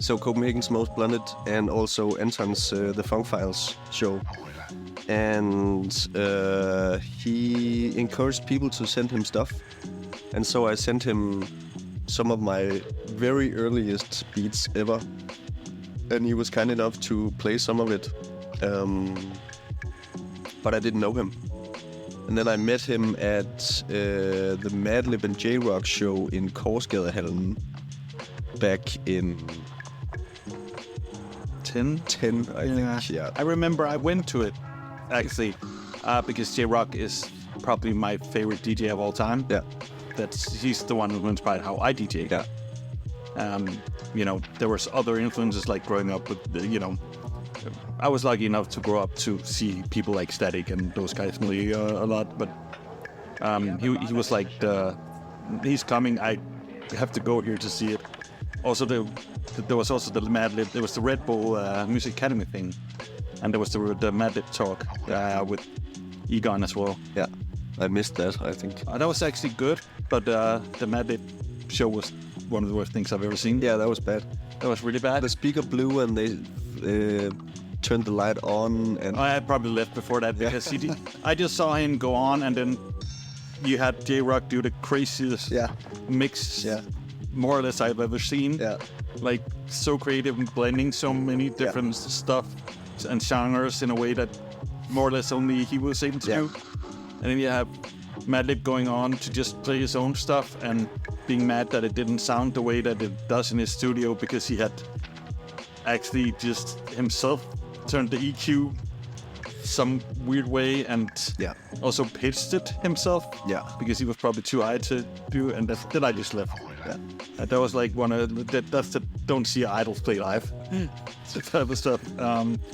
So Copenhagen's Most Blunted, and also Anton's The Funk Files show. And he encouraged people to send him stuff. And so I sent him some of my very earliest beats ever. And he was kind enough to play some of it. But I didn't know him. And then I met him at the Madlib and J-Rock show in Korsgadehallen back in 10, I think. Yeah. I remember I went to it, actually, because J-Rock is probably my favorite DJ of all time. Yeah. He's the one who inspired how I DJ. Yeah. There was other influences, like growing up with, I was lucky enough to grow up to see people like Static and those guys really a lot. But he was like, he's coming. I have to go here to see it. Also, there was also the Madlib. There was the Red Bull Music Academy thing, and there was the Madlib talk with Egon as well. Yeah, I missed that, I think. That was actually good, but the Madlib show was one of the worst things I've ever seen. Yeah, that was bad. That was really bad. The speaker blew and they turned the light on. And I probably left before that because I just saw him go on, and then you had J-Rock do the craziest mix, more or less I've ever seen. Yeah. Like, so creative and blending so many different stuff and genres in a way that more or less only he was able to do. And then you have Madlib going on to just play his own stuff and being mad that it didn't sound the way that it does in his studio, because he had actually just himself turned the EQ some weird way and also pitched it himself. Yeah. Because he was probably too high to do, and then I just left. Yeah. And that was like that's the don't see idols play live. That type of stuff.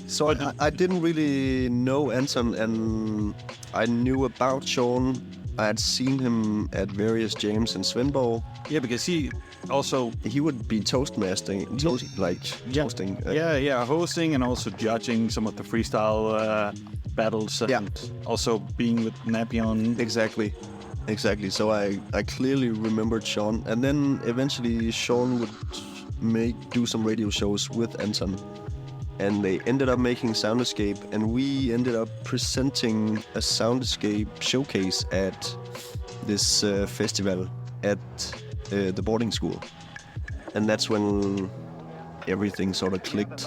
So I didn't really know Anton, and I knew about Sean. I had seen him at various jams in Svendborg. Yeah, because he would be toasting. Hosting and also judging some of the freestyle battles, and also being with Napion. Exactly. So I clearly remembered Sean, and then eventually Sean would do some radio shows with Anton, and they ended up making Sound Escape, and we ended up presenting a Sound Escape showcase at this festival at the boarding school, and that's when everything sort of clicked.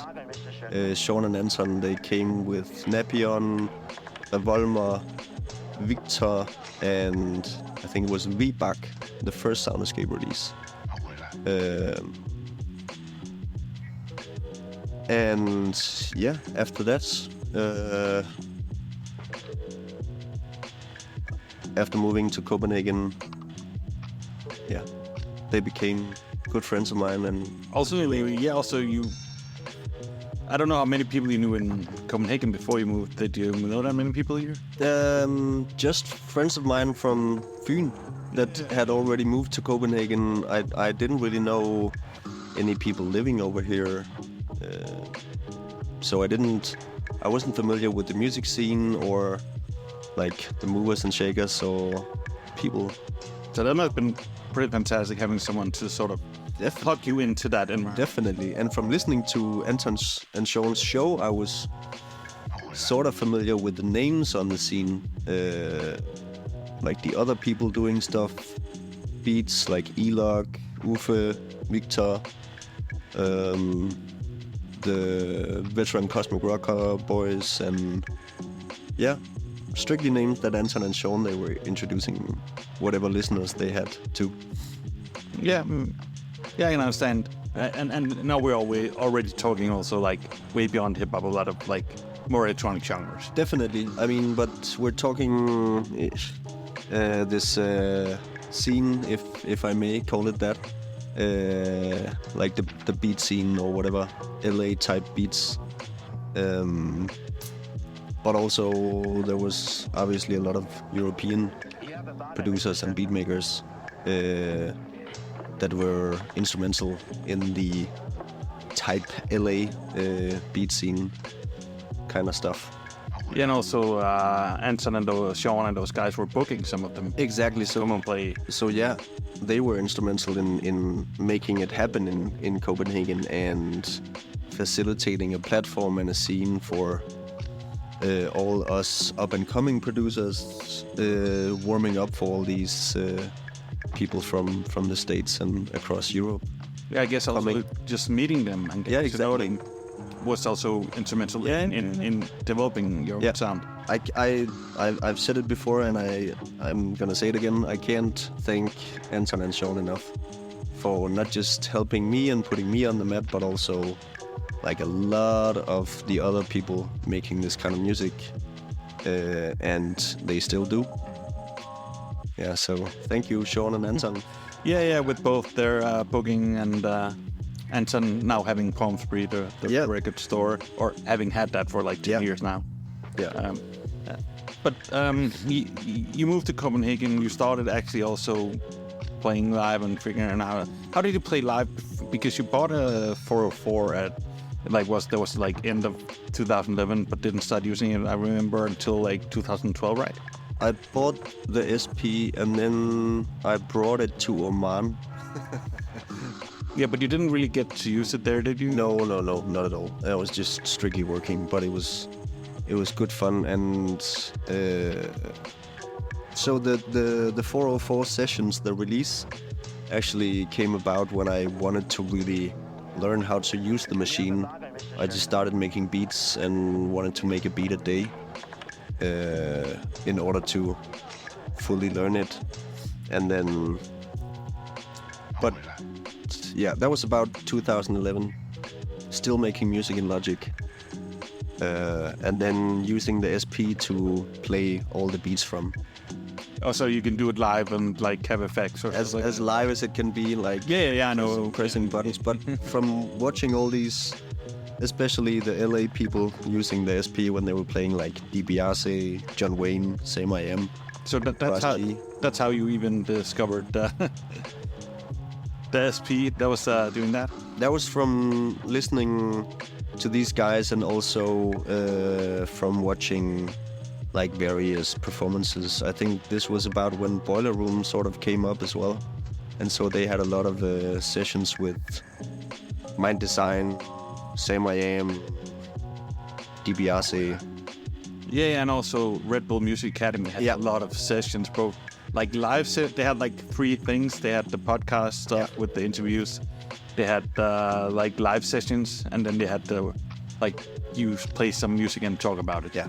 Sean and Anton, they came with Napion, Volmer, Victor, and I think it was V-Buck, the first Sound Escape release. And after that, after moving to Copenhagen, they became good friends of mine. And also you, I don't know how many people you knew in Copenhagen before you moved. Did you know that many people here? Just friends of mine from Fyn that had already moved to Copenhagen. I didn't really know any people living over here. So I wasn't familiar with the music scene or like the movers and shakers or people. So that must have been pretty fantastic having someone to sort of plug you into that environment. Definitely. And from listening to Anton's and Sean's show, I was sort of familiar with the names on the scene. like the other people doing stuff, beats like Elog, Uffe, Victor, the veteran Cosmic Rocker boys, and strictly names that Anton and Sean, they were introducing whatever listeners they had to. Yeah, I can understand. And now we're already talking also like way beyond hip hop, a lot of like more electronic genres. Definitely. I mean, but we're talking this scene, if I may call it that, like the beat scene or whatever, LA type beats. But also there was obviously a lot of European producers and beat makers that were instrumental in the type LA beat scene kind of stuff. Yeah, and also Anton and Sean and those guys were booking some of them. Exactly. So come and play. So yeah, they were instrumental in making it happen in Copenhagen and facilitating a platform and a scene for all us up and coming producers, warming up for all these people from the States and across Europe. Yeah, I guess also just meeting them and getting to know them was also instrumental in developing your sound. I've said it before, and I'm gonna say it again. I can't thank Anton and Sean enough for not just helping me and putting me on the map, but also like a lot of the other people making this kind of music, and they still do. Yeah, so thank you, Sean and Anton. Yeah, with both their booking and Anton now having Palm Spree, the record store, or having had that for like 10 years now. Yeah. But you moved to Copenhagen. You started actually also playing live and figuring out how did you play live, because you bought a 404 at there was like end of 2011, but didn't start using it, I remember, until like 2012, right? I bought the SP and then I brought it to Oman. Yeah, but you didn't really get to use it there, did you? No, not at all. I was just strictly working, but it was good fun. And so the 404 sessions, the release, actually came about when I wanted to really learn how to use the machine. I just started making beats and wanted to make a beat a day in order to fully learn it. And then, but yeah, that was about 2011. Still making music in Logic, and then using the SP to play all the beats from. Oh, so you can do it live and like have effects or as live as it can be, like I know, pressing buttons. But from watching all these, especially the LA people using the SP when they were playing like DiBiase, John Wayne, Same I Am. So that's how you even discovered the SP that was doing that? That was from listening to these guys, and also from watching like various performances. I think this was about when Boiler Room sort of came up as well. And so they had a lot of sessions with Mind Design, Same I Am, DiBiase. Yeah, and also Red Bull Music Academy had a lot of sessions, bro. Like live set, they had like 3 things. They had the podcast stuff with the interviews. They had like live sessions, and then they had the like you play some music and talk about it. Yeah.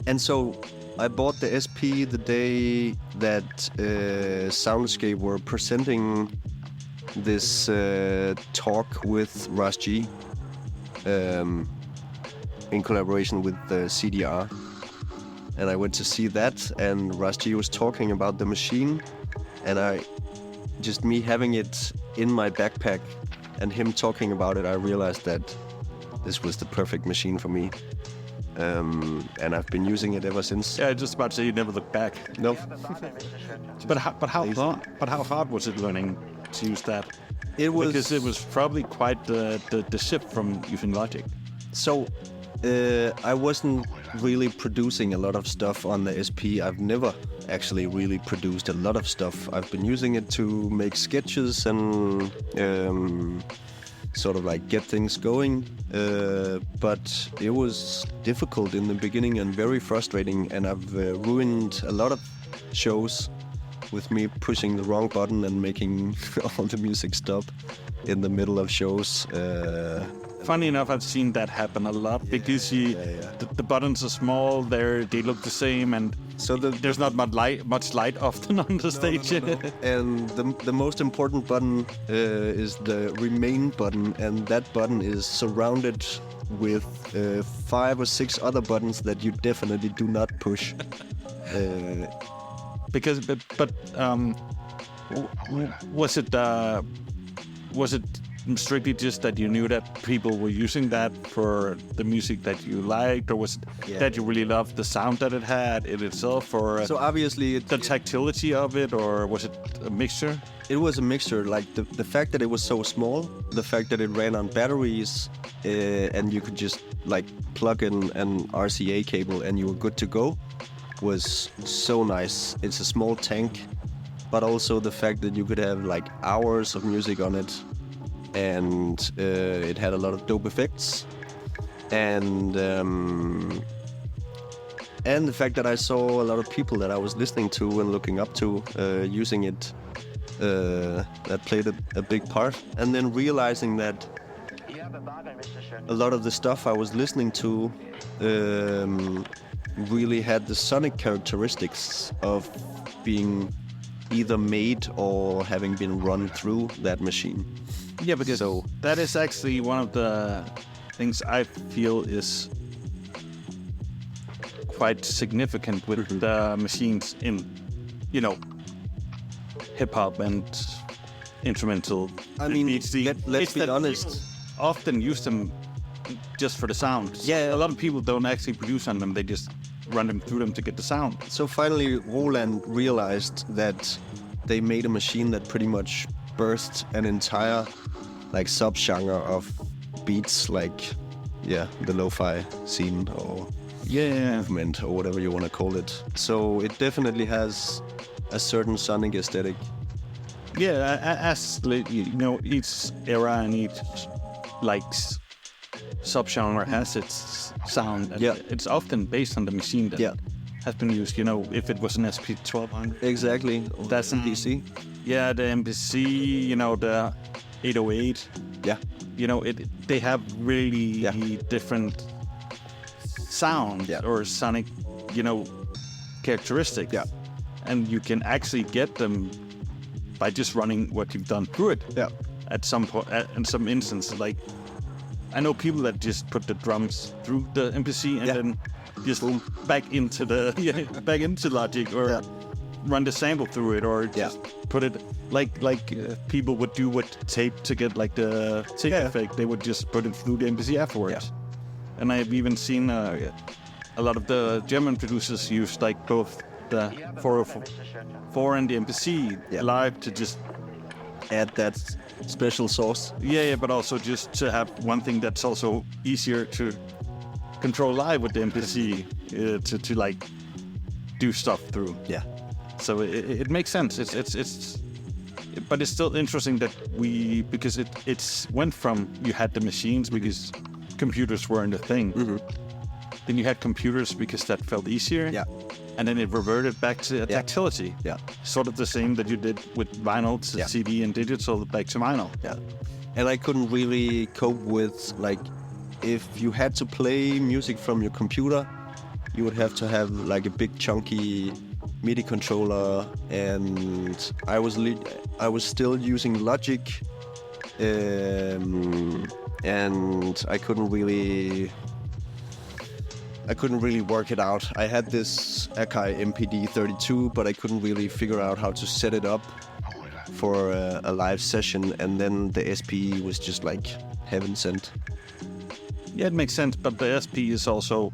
And so I bought the SP the day that Soundscape were presenting this talk with Ras G in collaboration with the CDR. And I went to see that, and Ras G was talking about the machine, and me having it in my backpack and him talking about it, I realized that this was the perfect machine for me. And I've been using it ever since. Yeah, just about to say you never look back. No. But how hard was it learning to use that? It was, because it was probably quite the shift from using Logic. So I wasn't really producing a lot of stuff on the SP. I've never actually really produced a lot of stuff. I've been using it to make sketches and sort of like get things going, but it was difficult in the beginning and very frustrating, and I've ruined a lot of shows with me pushing the wrong button and making all the music stop in the middle of shows. Funny enough, I've seen that happen a lot because the buttons are small, they look the same, and So there's not much light often on the stage. No. And the most important button is the remain button, and that button is surrounded with 5 or 6 other buttons that you definitely do not push. Was it strictly just that you knew that people were using that for the music that you liked, or was it that you really loved the sound that it had in itself, or so obviously the tactility of it, or was it a mixture? It was a mixture. Like the fact that it was so small, the fact that it ran on batteries, and you could just like plug in an RCA cable and you were good to go, was so nice. It's a small tank, but also the fact that you could have like hours of music on it, and it had a lot of dope effects, and the fact that I saw a lot of people that I was listening to and looking up to using it, that played a big part. And then realizing that a lot of the stuff I was listening to really had the sonic characteristics of being either made or having been run through that machine. Yeah, because that is actually one of the things I feel is quite significant with the machines in, hip-hop and instrumental. I mean, let's be honest. People often use them just for the sound. Yeah. A lot of people don't actually produce on them. They just run them through them to get the sound. So finally, Roland realized that they made a machine that pretty much birthed an entire like subgenre of beats, like the lo-fi scene or movement or whatever you want to call it. So it definitely has a certain sonic aesthetic. Yeah, as each era and each subgenre has its sound. And it's often based on the machine that has been used. If it was an SP1200. Exactly. That's an MPC. Yeah, the MPC. The 808. Yeah. They have really different sound or sonic, characteristics. Yeah. And you can actually get them by just running what you've done through it. Yeah. At some point, in some instances, like I know people that just put the drums through the MPC and then just back into Logic or run the sample through it, or just put it like people would do with tape to get like the tick effect. They would just put it through the MPC afterwards. And I've even seen a lot of the German producers use like both the 404 and the MPC live to just add that special sauce. Yeah, but also just to have one thing that's also easier to control live with the MPC to like do stuff through. Yeah. So it makes sense. But it's still interesting that because it's went from you had the machines because computers weren't a thing. Mm-hmm. Then you had computers because that felt easier. Yeah. And then it reverted back to tactility. Yeah. Sort of the same that you did with vinyl to CD and digital back to vinyl. Yeah. And I couldn't really cope with, like, if you had to play music from your computer, you would have to have like a big chunky MIDI controller, and I was still using Logic, and I couldn't really work it out. I had this Akai MPD32, but I couldn't really figure out how to set it up for a live session, and then the SP was just like heaven sent. Yeah, it makes sense, but the SP is also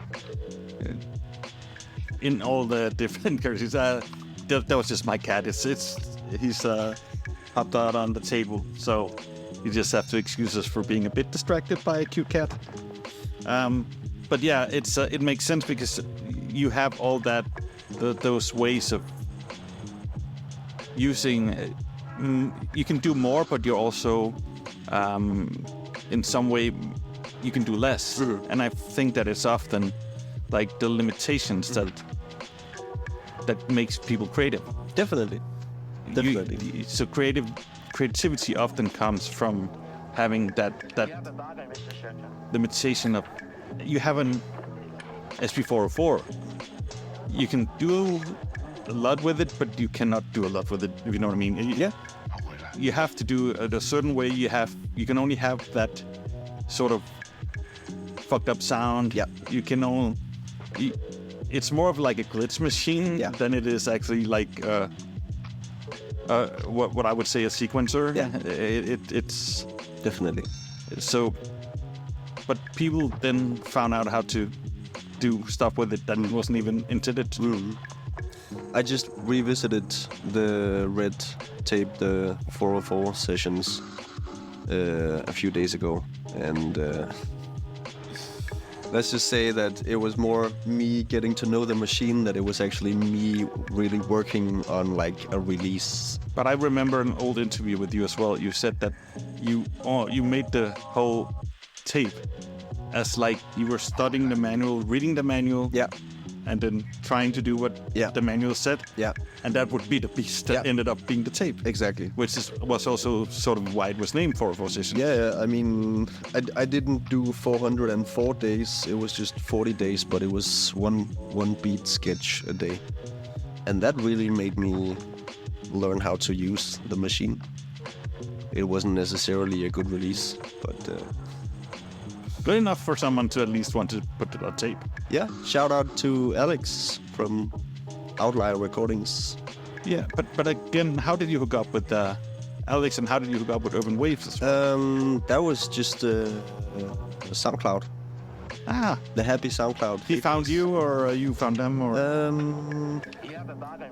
in all the different characters. That was just my cat. He's hopped out on the table, so you just have to excuse us for being a bit distracted by a cute cat. But yeah, it makes sense because you have all that those ways of using. You can do more, but you're also in some way you can do less. Mm-hmm. And I think that it's often like the limitations that that makes people creative. Definitely. So creativity often comes from having that limitation of you have an SP404. You can do a lot with it, but you cannot do a lot with it, if you know what I mean. Yeah. You have to do it a certain way. You can only have that sort of fucked up sound. Yeah. You can only. It's more of like a glitch machine than it is actually like what I would say a sequencer. Yeah. It's Definitely. so. But people then found out how to do stuff with it that wasn't even intended to do. I just revisited the red tape, the 404 sessions, a few days ago, and let's just say that it was more me getting to know the machine than it was actually me really working on like a release. But I remember an old interview with you as well. You said that you made the whole tape as like you were studying the manual, reading the manual, and then trying to do what the manual said. Yeah. And that would be the piece that ended up being the tape. Exactly. Which was also sort of why it was named 404 Sessions. Yeah, I mean, I didn't do 404 days. It was just 40 days, but it was one beat sketch a day. And that really made me learn how to use the machine. It wasn't necessarily a good release, but... good enough for someone to at least want to put it on tape. Yeah, shout out to Alex from Outlier Recordings. Yeah, but again, how did you hook up with Alex, and how did you hook up with Urban Waves as well? That was just SoundCloud. Ah, the happy SoundCloud. He found you, or you found them, or?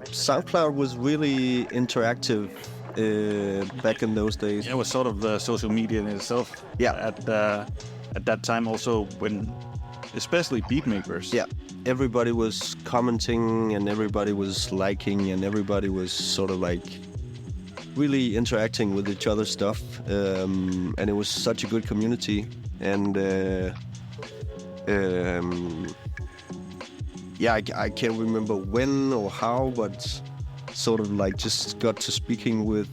SoundCloud was really interactive back in those days. It was sort of the social media in itself. Yeah. At that time, also when, especially beatmakers. Yeah. Everybody was commenting, and everybody was liking, and everybody was sort of like really interacting with each other's stuff. And it was such a good community. And I can't remember when or how, but sort of like just got to speaking with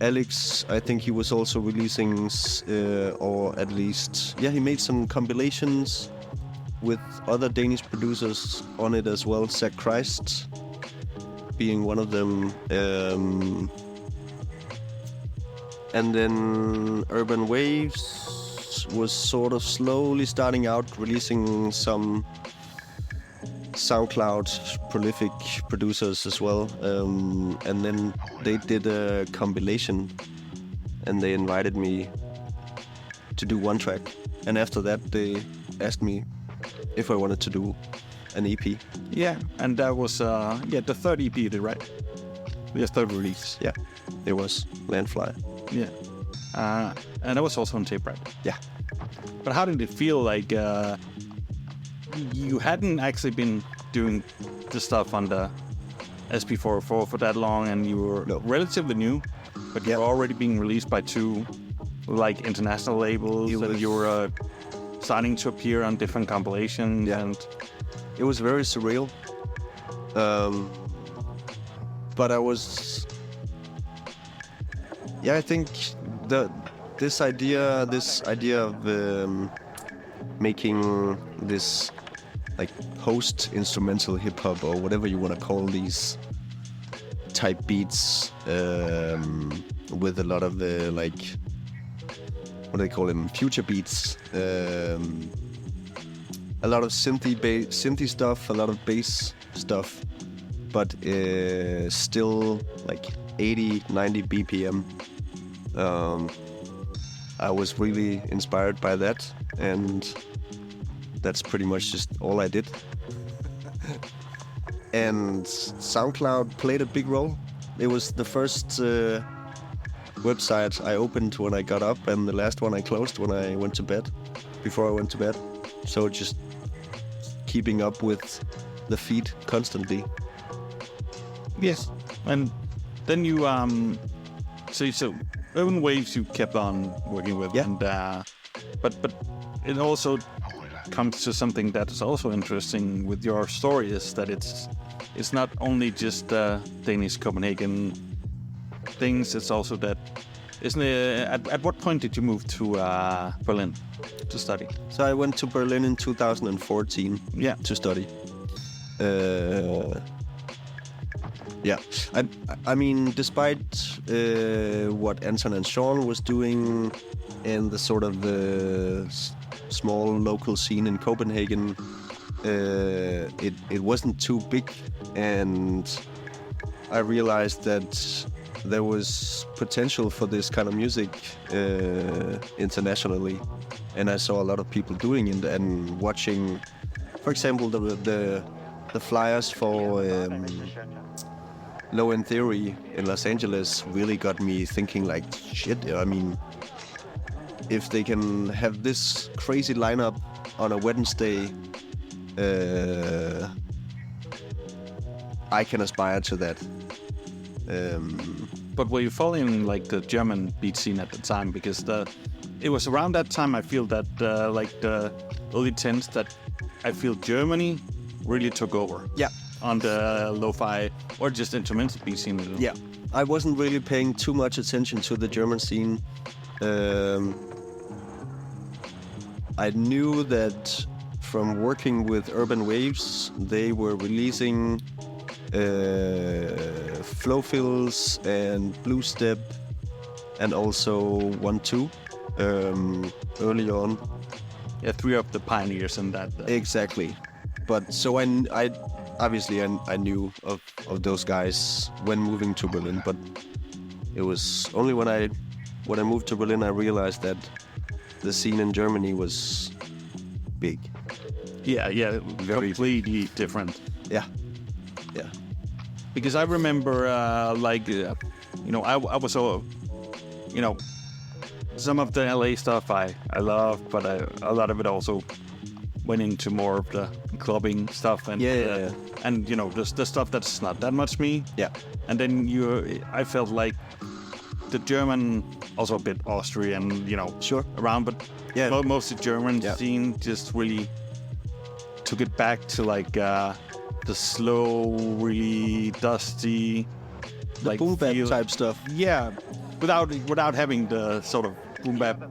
Alex. I think he was also releasing, or at least, he made some compilations with other Danish producers on it as well. Zach Christ being one of them. And then Urban Waves was sort of slowly starting out, releasing some SoundCloud prolific producers as well. And then they did a compilation, and they invited me to do one track. And after that, they asked me if I wanted to do an EP. Yeah, and that was the third EP you did, right? The third release. Yeah, it was Landfly. Yeah, and that was also on tape, right? Yeah. But how did it feel like you hadn't actually been doing the stuff on the SP404 for that long, and you were relatively new, but you were already being released by two like international labels, and you were starting to appear on different compilations, and it was very surreal. But I was, I think this idea of making this like post instrumental hip hop, or whatever you want to call these type beats, with a lot of like, what do they call them, future beats, a lot of synthy stuff, a lot of bass stuff, but still like 80-90 BPM. I was really inspired by that, and that's pretty much just all I did. And SoundCloud played a big role. It was the first website I opened when I got up, and the last one I closed when I went to bed, before I went to bed. So just keeping up with the feed constantly. Yes, and then you so Urban Waves you kept on working with, and but it also comes to something that is also interesting with your story, is that it's it's not only just Danish Copenhagen things. It's also that. Isn't it? At what point did you move to Berlin to study? So I went to Berlin in 2014. Yeah. To study. Yeah, I mean, despite what Anton and Sean was doing in the sort of small local scene in Copenhagen, it wasn't too big, and I realized that there was potential for this kind of music internationally, and I saw a lot of people doing it and watching, for example, the flyers for Low End Theory in Los Angeles really got me thinking like, shit, I mean, if they can have this crazy lineup on a Wednesday, I can aspire to that. But were you following like the German beat scene at the time? Because it was around that time I feel that like the early 10s that I feel Germany really took over. Yeah. On the lo-fi or just instrumental beat scene. Yeah, I wasn't really paying too much attention to the German scene. I knew that from working with Urban Waves, they were releasing flow fills and blue step and also 1-2 early on. Yeah, 3 of the pioneers in that. Exactly. But so I obviously I knew of those guys when moving to Berlin, but it was only when I moved to Berlin I realized that the scene in Germany was big. Yeah, Very completely different. Yeah. Because I remember, I was all, some of the LA stuff I love, but a lot of it also went into more of the clubbing stuff and and the stuff that's not that much me. Yeah. And then I felt like the German, also a bit Austrian, Sure. around, but Yeah. mostly German scene just really took it back to like the slow, really dusty, The boom bap type stuff. Yeah, without having the sort of boom bap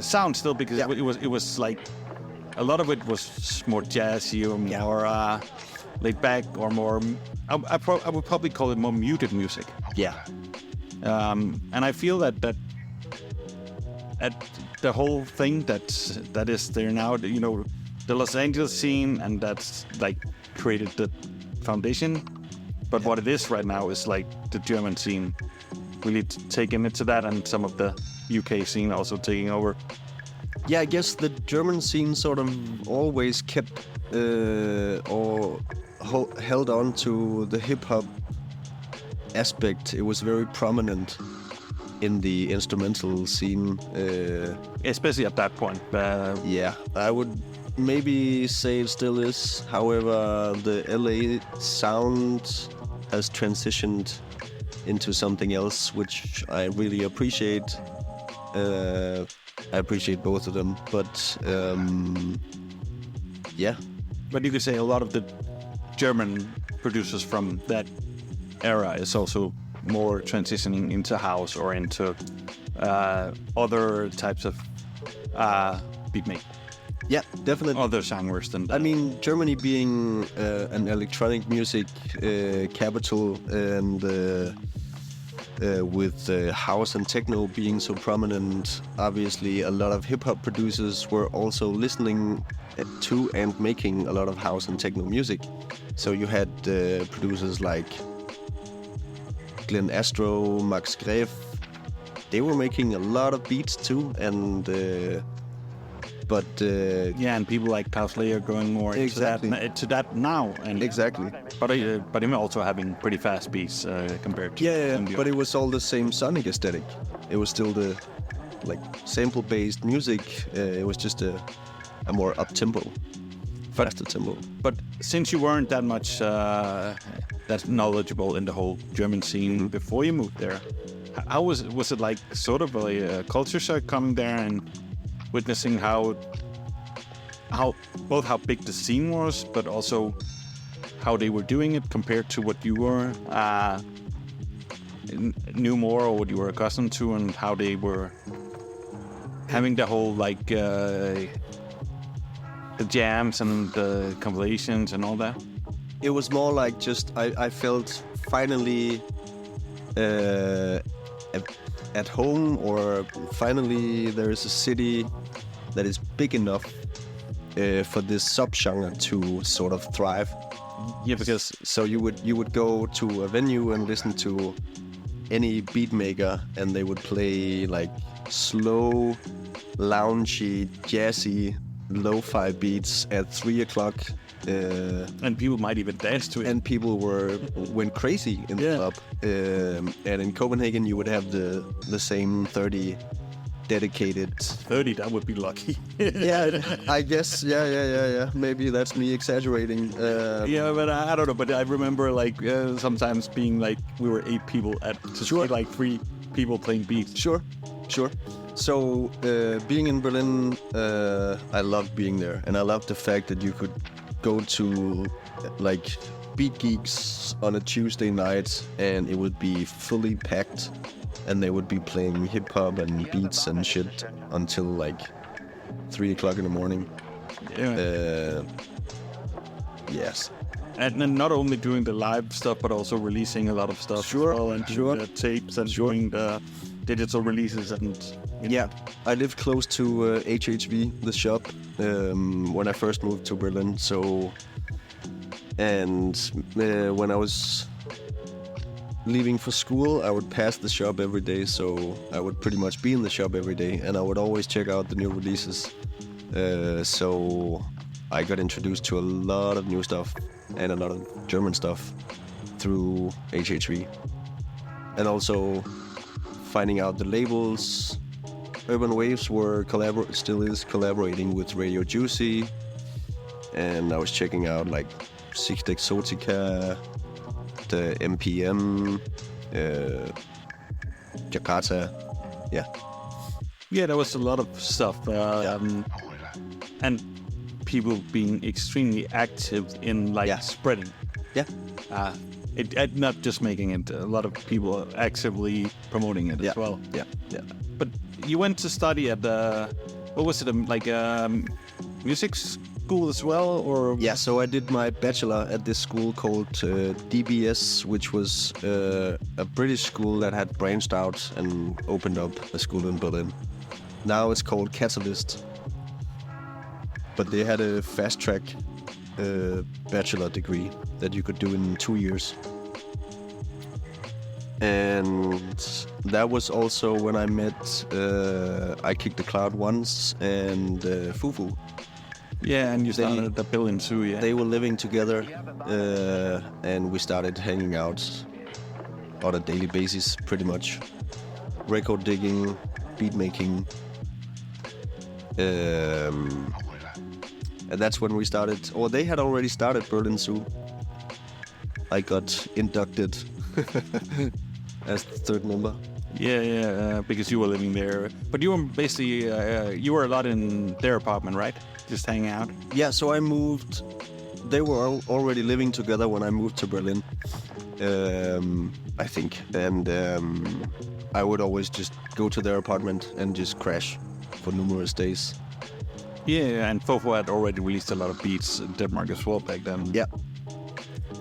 sound still, because it was like a lot of it was more jazzy or more laid back or more. I would probably call it more muted music. Yeah. And I feel that at the whole thing that is there now, the Los Angeles scene, and that's like created the foundation. But what it is right now is like the German scene really taking it to that, and some of the UK scene also taking over. Yeah, I guess the German scene sort of always kept held on to the hip hop aspect. It was very prominent in the instrumental scene. Especially at that point. Yeah, I would maybe say it still is. However, the LA sound has transitioned into something else, which I really appreciate. I appreciate both of them, but yeah. But you could say a lot of the German producers from that era is also more transitioning into house or into other types of beatmaking. Yeah, definitely. Other genres than that. I mean, Germany being an electronic music capital, and with house and techno being so prominent, obviously a lot of hip-hop producers were also listening to and making a lot of house and techno music. So you had producers like Glenn Astro, Max Gref. They were making a lot of beats too, and and people like Klaus Layer going more into that now, and exactly. But him also having pretty fast beats compared to but it was all the same sonic aesthetic. It was still the sample-based music. It was just a more up-tempo, faster tempo. But since you weren't that much that knowledgeable in the whole German scene before you moved there, how was it like sort of a culture shock coming there and witnessing how big the scene was, but also how they were doing it compared to what you were knew more, or what you were accustomed to, and how they were having the whole like the jams and the compilations and all that? It was more like just I felt finally at home, or finally there is a city that is big enough for this subgenre to sort of thrive. Yeah, because So you would go to a venue and listen to any beat maker, and they would play like slow, loungy, jazzy, lo-fi beats at 3 o'clock. and people might even dance to it. And people went crazy in the club. And in Copenhagen, you would have the same 30 dedicated. 30, that would be lucky. Yeah, I guess. Yeah. Maybe that's me exaggerating. Yeah, but I don't know. But I remember like sometimes being like we were 8 people to see like 3 people playing beats. Sure. So being in Berlin, I loved being there, and I loved the fact that you could go to like beat geeks on a Tuesday night, and it would be fully packed, and they would be playing hip hop and beats and shit until like 3 o'clock in the morning. Yeah. Yes. And then not only doing the live stuff, but also releasing a lot of stuff. Sure, as well, and doing the tapes and doing the digital releases and. Yeah, I lived close to HHV, the shop, when I first moved to Berlin. So, and when I was leaving for school, I would pass the shop every day. So I would pretty much be in the shop every day, and I would always check out the new releases. So I got introduced to a lot of new stuff and a lot of German stuff through HHV, and also finding out the labels. Urban Waves still is collaborating with Radio Juicy, and I was checking out like Sicht Exotica, the MPM, Jakarta, yeah. Yeah, there was a lot of stuff, and people being extremely active in like spreading. Yeah. It not just making it, a lot of people actively promoting it as well. Yeah. But you went to study at what was it, like music school as well, or? Yeah, so I did my bachelor at this school called DBS, which was a British school that had branched out and opened up a school in Berlin. Now it's called Catalyst, but they had a fast track bachelor degree that you could do in 2 years. And that was also when I met I Kicked the Cloud Once and Fufu. Yeah, and you started at the Berlin too, yeah. They were living together, and we started hanging out on a daily basis, pretty much. Record digging, beat making. And that's when we started, or they had already started Berlin Zoo. I got inducted as the third member. Yeah, because you were living there. But you were basically, you were a lot in their apartment, right? Just hanging out? Yeah, so I moved. They were already living together when I moved to Berlin, I think. And I would always just go to their apartment and just crash for numerous days. Yeah, and Fofo had already released a lot of beats in Denmark as well back then. Yeah.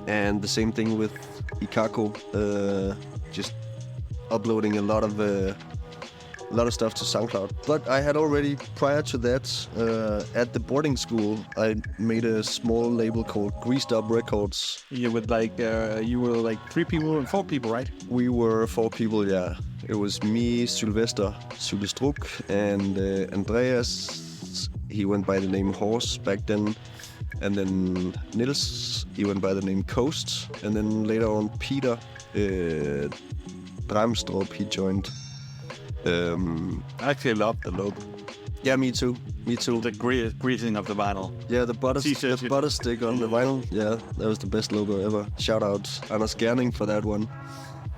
And the same thing with Ikako, just uploading a lot of stuff to SoundCloud. But I had already, prior to that, at the boarding school, I made a small label called Greased Up Records. Yeah, with like, you were like 3 people and 4 people, right? We were 4 people, yeah. It was me, Sylvester Sylvestruk, and Andreas. He went by the name Horse back then. And then Nils, he went by the name Coast. And then later on, Peter Bramstrup, he joined. I actually love the logo. Yeah, me too. The greasing of the vinyl. Yeah, the butter stick on the vinyl. Yeah, that was the best logo ever. Shout out Anders Gerning for that one.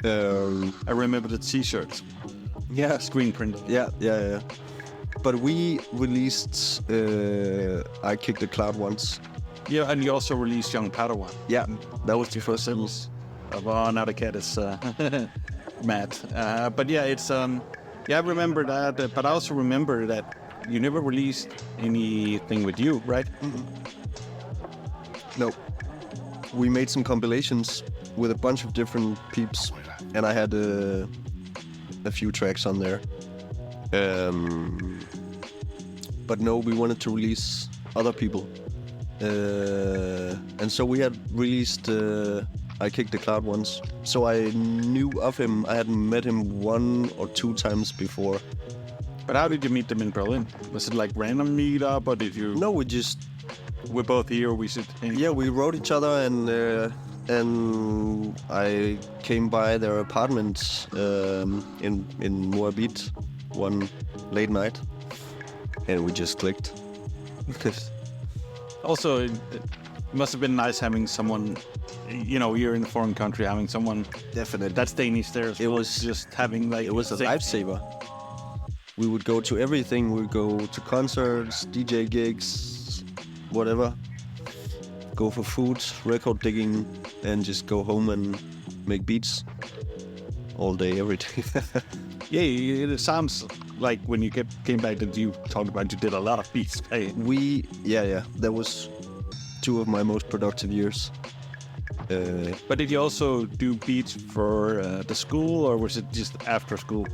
I remember the t-shirts. Yeah. Screen print. Yeah. But we released I Kicked the Cloud Once. Yeah, and you also released Young Padawan. Yeah, that was the first sentence. Oh, now the cat is mad. But yeah, it's yeah, I remember that. But I also remember that you never released anything with you, right? No. We made some compilations with a bunch of different peeps, and I had a few tracks on there. But no, we wanted to release other people. And so we had released I Kicked the Cloud once. So I knew of him. I hadn't met him 1 or 2 times before. But how did you meet them in Berlin? Was it like random meetup, or did you? No, We're both here. We should. yeah, we wrote each other, and I came by their apartment in Moabit one late night, and we just clicked. Also, it must have been nice having someone. You know, you're in a foreign country, having someone Definitely. that's Danish there. As It well. was- just having like. It was a lifesaver. We would go to everything. We would go to concerts, DJ gigs, whatever. Go for food, record digging, and just go home and make beats all day, every day. Yeah, it sounds like when you came back that you talked about you did a lot of beats. Hey, Yeah. That was 2 of my most productive years. but did you also do beats for the school, or was it just after school?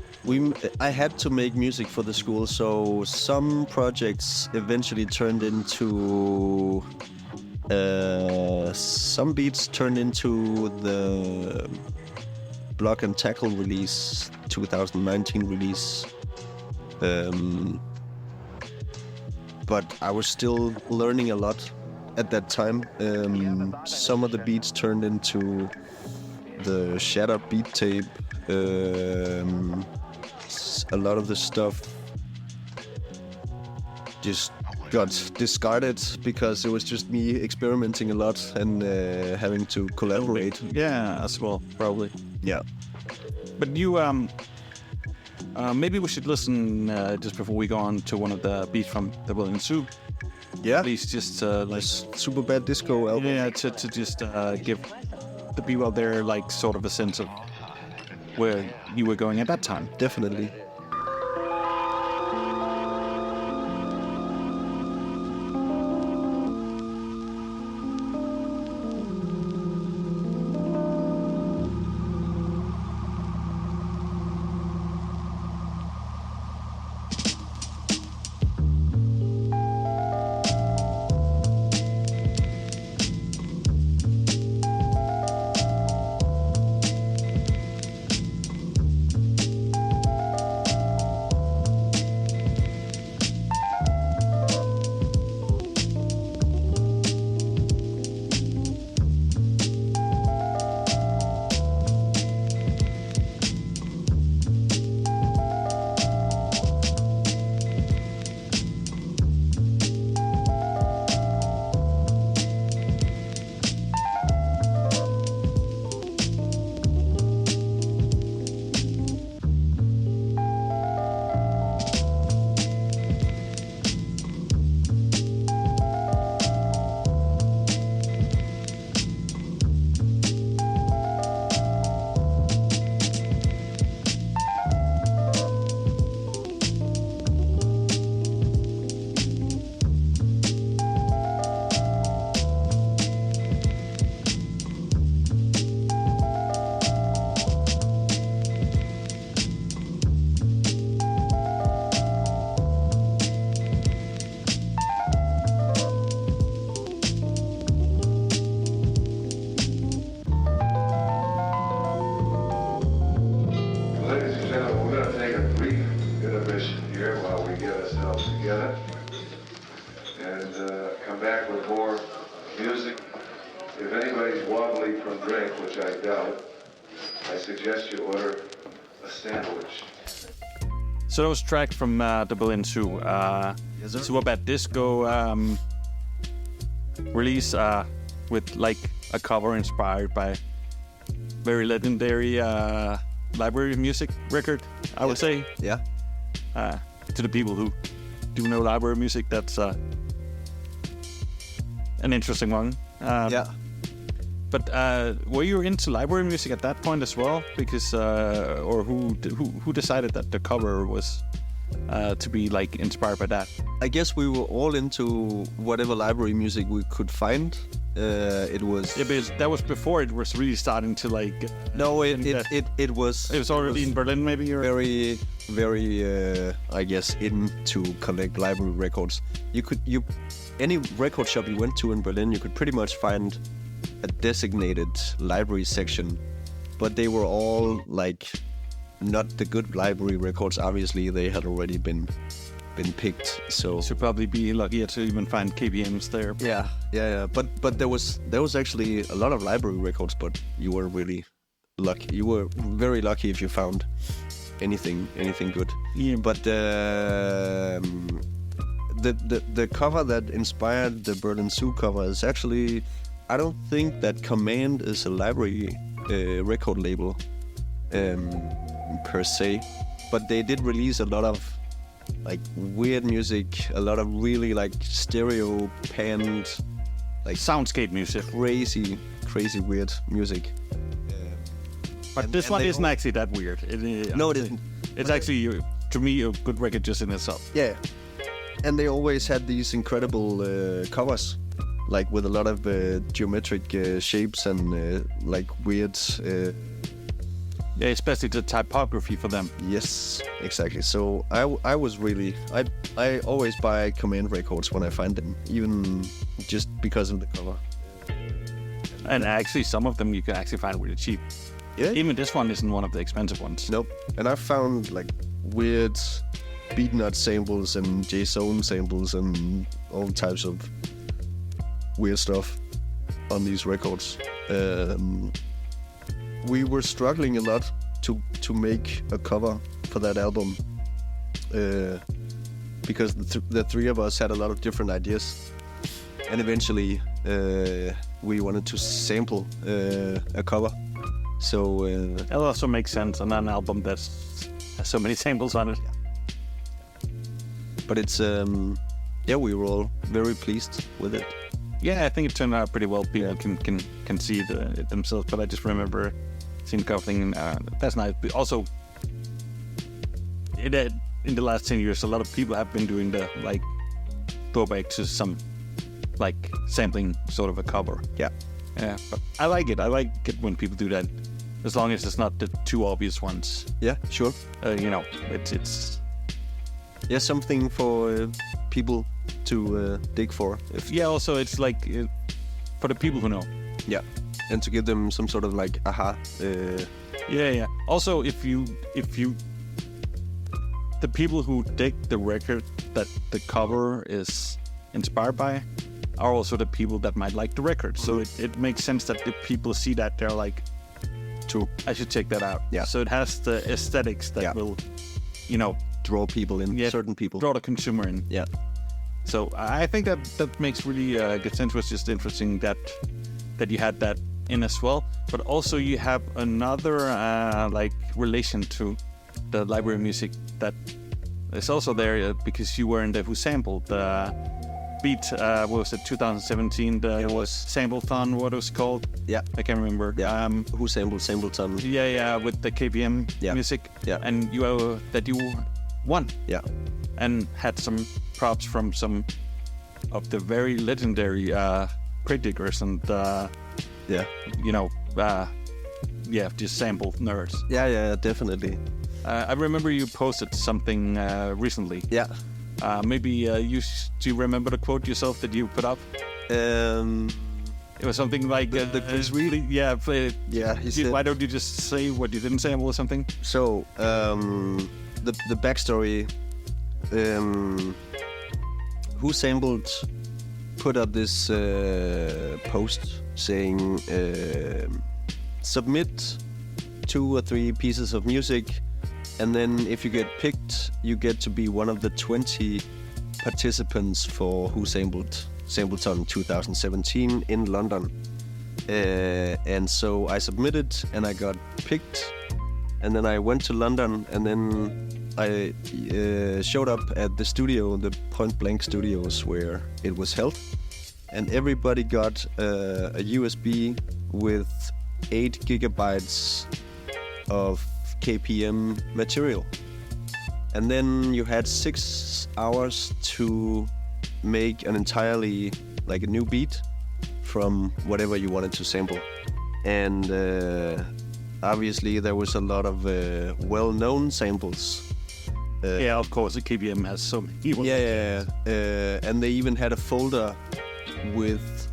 I had to make music for the school, so some projects eventually turned into some beats turned into the Block and Tackle release, 2019 release. But I was still learning a lot at that time. Some of the beats turned into the Shatter beat tape. A lot of the stuff just got discarded because it was just me experimenting a lot and having to collaborate. Yeah, as well, probably. Yeah. But you, maybe we should listen just before we go on to one of the beats from the Berlin Zoo. Yeah. At least just like Super Bad Disco album. yeah, to just give the people out there like sort of a sense of where you were going at that time. Definitely. So that was track from the Berlin Zoo. Yes, sir. Super Bad Disco release with like a cover inspired by very legendary library music record, I would say. Yeah. To the people who do know library music, that's an interesting one. Yeah. But were you into library music at that point as well? Because or who decided that the cover was to be like inspired by that? I guess we were all into whatever library music we could find. It was. Yeah, but that was before it was really starting to like. No, it was. It was already in Berlin, maybe. Or? Very, I guess, in to collect library records. Any record shop you went to in Berlin, you could pretty much find a designated library section, but they were all like not the good library records. Obviously, they had already been picked. So should probably be luckier to even find KBMs there. Yeah. But there was actually a lot of library records, but you were really lucky. You were very lucky if you found anything good. Yeah. But the cover that inspired the Berlin Zoo cover is actually, I don't think that Command is a library record label per se, but they did release a lot of like weird music, a lot of really like stereo panned, like soundscape music, crazy weird music. But this one isn't actually that weird. No, it isn't. It's actually, to me, a good record just in itself. Yeah, and they always had these incredible covers, like with a lot of geometric shapes and like weird. Yeah, especially the typography for them. Yes, exactly. So I was really I always buy Command records when I find them, even just because of the cover. And actually, some of them you can actually find really cheap. Yeah. Even this one isn't one of the expensive ones. Nope. And I found like weird beatnut samples and JSON samples and all types of weird stuff on these records. We were struggling a lot to make a cover for that album because the three of us had a lot of different ideas, and eventually we wanted to sample a cover. So it also makes sense on an album that has so many samples on it. But it's we were all very pleased with it. Yeah, I think it turned out pretty well. People can see it themselves, but I just remember seeing the cover thing. That's nice. But also, in the last 10 years, a lot of people have been doing the like throwback to some like sampling sort of a cover. Yeah. But I like it. I like it when people do that, as long as it's not the too obvious ones. Yeah, sure. It's something for people to dig for. Also it's like for the people who know. Yeah, and to give them some sort of like aha. Yeah. Also, if you the people who dig the record that the cover is inspired by are also the people that might like the record. So it makes sense that if people see that, they're like, true, I should check that out. Yeah. So it has the aesthetics that will, draw people in, certain people. Draw the consumer in. Yeah. So I think that makes really good sense. It was just interesting that you had that in as well. But also you have another like relation to the library music that is also there because you were in the Who Sampled beat. What was it? 2017. It was Samplethon. What it was called? Yeah, I can't remember. Yeah. Who Sampled Samplethon? Yeah, with the KBM music. Yeah, and you won. Yeah, and had some props from some of the very legendary criticers and just sample nerds. Yeah, definitely. I remember you posted something recently. Yeah. Maybe do you remember the quote yourself that you put up? It was something like the quiz really. Yeah. Why don't you just say what you didn't sample or something? So the backstory. Who Sampled put up this post saying submit 2 or 3 pieces of music, and then if you get picked, you get to be one of the 20 participants for Who Sampled Samplethon 2017 in London. And so I submitted and I got picked, and then I went to London, and then I showed up at the studio, the Point Blank Studios where it was held, and everybody got a USB with 8 gigabytes of KPM material. And then you had 6 hours to make an entirely, like a new beat from whatever you wanted to sample. And obviously there was a lot of well-known samples. Yeah, of course, the KBM has so many. Yeah. And they even had a folder with,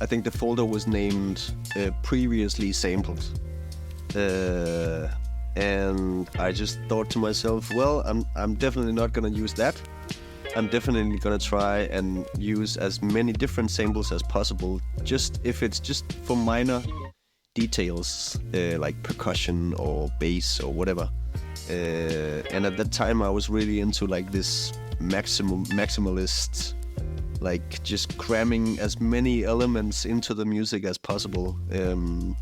I think the folder was named previously sampled. And I just thought to myself, well, I'm definitely not gonna use that. I'm definitely gonna try and use as many different samples as possible, just if it's just for minor details, like percussion or bass or whatever. And at that time I was really into like this maximalist, like just cramming as many elements into the music as possible. And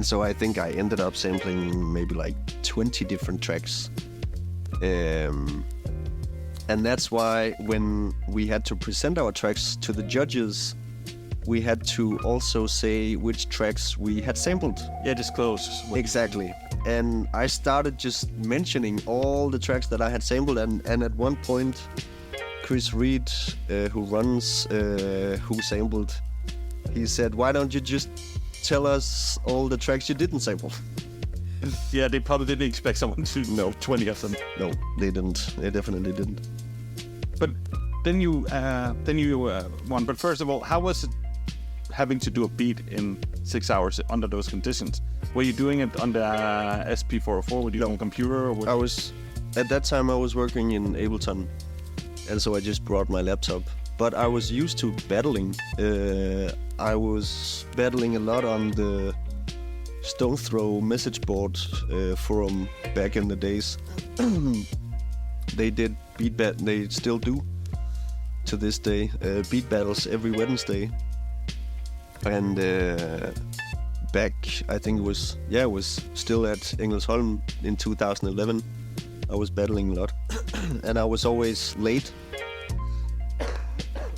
so I think I ended up sampling maybe like 20 different tracks. And that's why when we had to present our tracks to the judges, we had to also say which tracks we had sampled. Yeah, disclose. Exactly. And I started just mentioning all the tracks that I had sampled, and at one point, Chris Reed, who runs Who Sampled, he said, "Why don't you just tell us all the tracks you didn't sample?" Yeah, they probably didn't expect someone to know 20 of them. No, they didn't. They definitely didn't. But then you won. But first of all, how was it having to do a beat in 6 hours under those conditions? Were you doing it on the SP404? Were you on a computer? Or At that time I was working in Ableton, and so I just brought my laptop. But I was used to battling. I was battling a lot on the Stone Throw message board forum back in the days. They did they still do to this day, beat battles every Wednesday. And back, I think it was still at Engelsholm in 2011. I was battling a lot, and I was always late.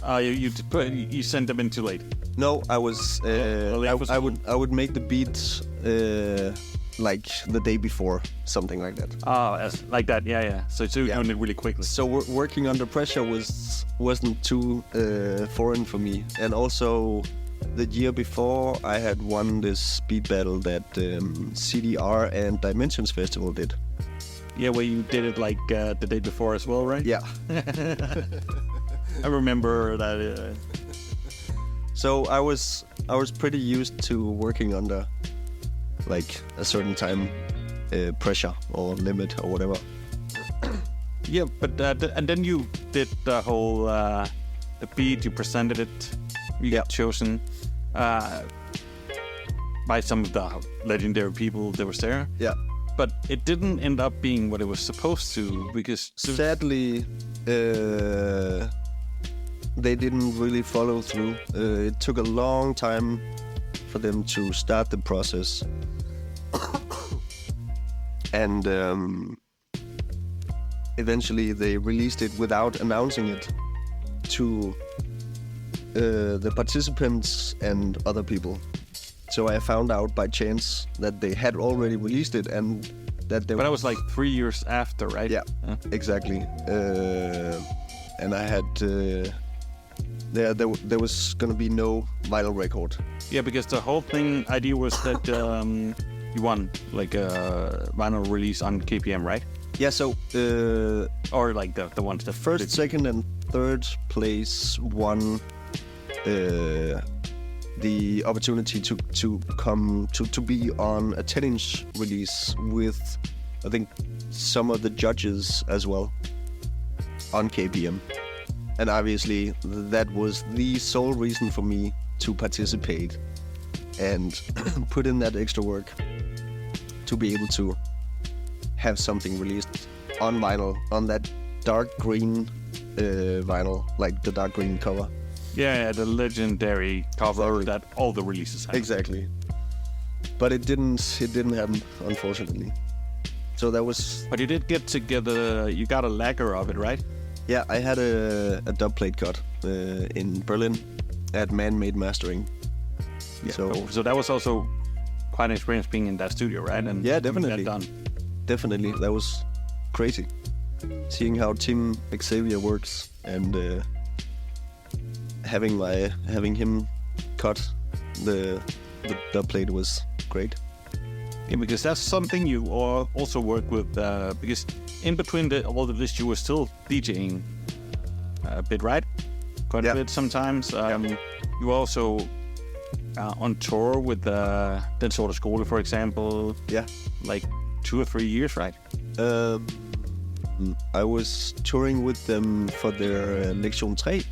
You sent them in too late. No, I was. I would make the beat like the day before, something like that. Like that. Yeah. So you doing it really quickly. So working under pressure wasn't too foreign for me, and also the year before I had won this beat battle that CDR and Dimensions Festival did. Yeah, where you did it like the day before as well, right? Yeah. I remember that. So I was pretty used to working under like a certain time pressure or limit or whatever. Yeah, but and then you did the whole the beat. You presented it. You got chosen by some of the legendary people that was there. Yeah. But it didn't end up being what it was supposed to, because sadly they didn't really follow through. It took a long time for them to start the process. And eventually they released it without announcing it to the participants and other people. So I found out by chance that they had already released it, and that they. But that was like 3 years after, right? Yeah, exactly. And I had there was gonna be no vinyl record. Yeah, because the whole idea was that you won like a vinyl release on KPM, right? Yeah. So or like the ones that first, second, and third place won the opportunity to come to be on a 10-inch release with, I think, some of the judges as well on KPM. And obviously that was the sole reason for me to participate and put in that extra work to be able to have something released on vinyl, on that dark green vinyl, like the dark green cover. Yeah, the legendary cover that all the releases have. Exactly. But it didn't happen, unfortunately. So that was. But you did get together. You got a lacquer of it, right? Yeah, I had a dub plate cut in Berlin, at man-made mastering. Yeah. So that was also quite an experience being in that studio, right? And yeah, getting definitely. that done. Definitely, that was crazy. Seeing how Tim Xavier works and having him cut the dub plate was great. Yeah, because that's something you also work with. Because in between all of this, you were still DJing a bit, right? Quite a bit sometimes. You were also on tour with Den Sorte Skole, for example. Yeah. Like 2 or 3 years, right? I was touring with them for their Lektion 3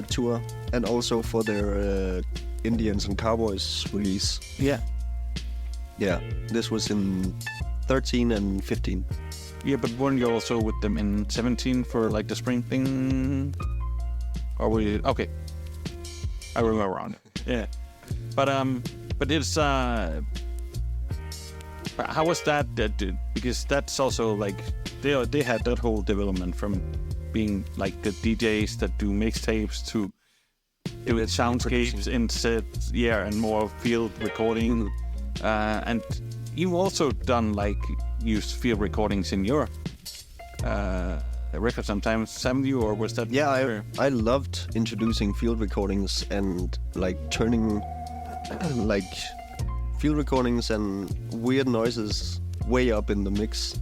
tour, and also for their Indians and Cowboys release. Yeah. Yeah, this was in 13 and 15. Yeah, but weren't you also with them in 17 for like the spring thing? Or were you... Okay. I remember around. Yeah. But it's... How was that? Because that's also like... They had that whole development from being like the DJs that do mixtapes to doing soundscapes in sets, and more field recording. And you've also done like used field recordings in your record sometimes, haven't you? Or was that? Yeah, I loved introducing field recordings and like turning like field recordings and weird noises way up in the mix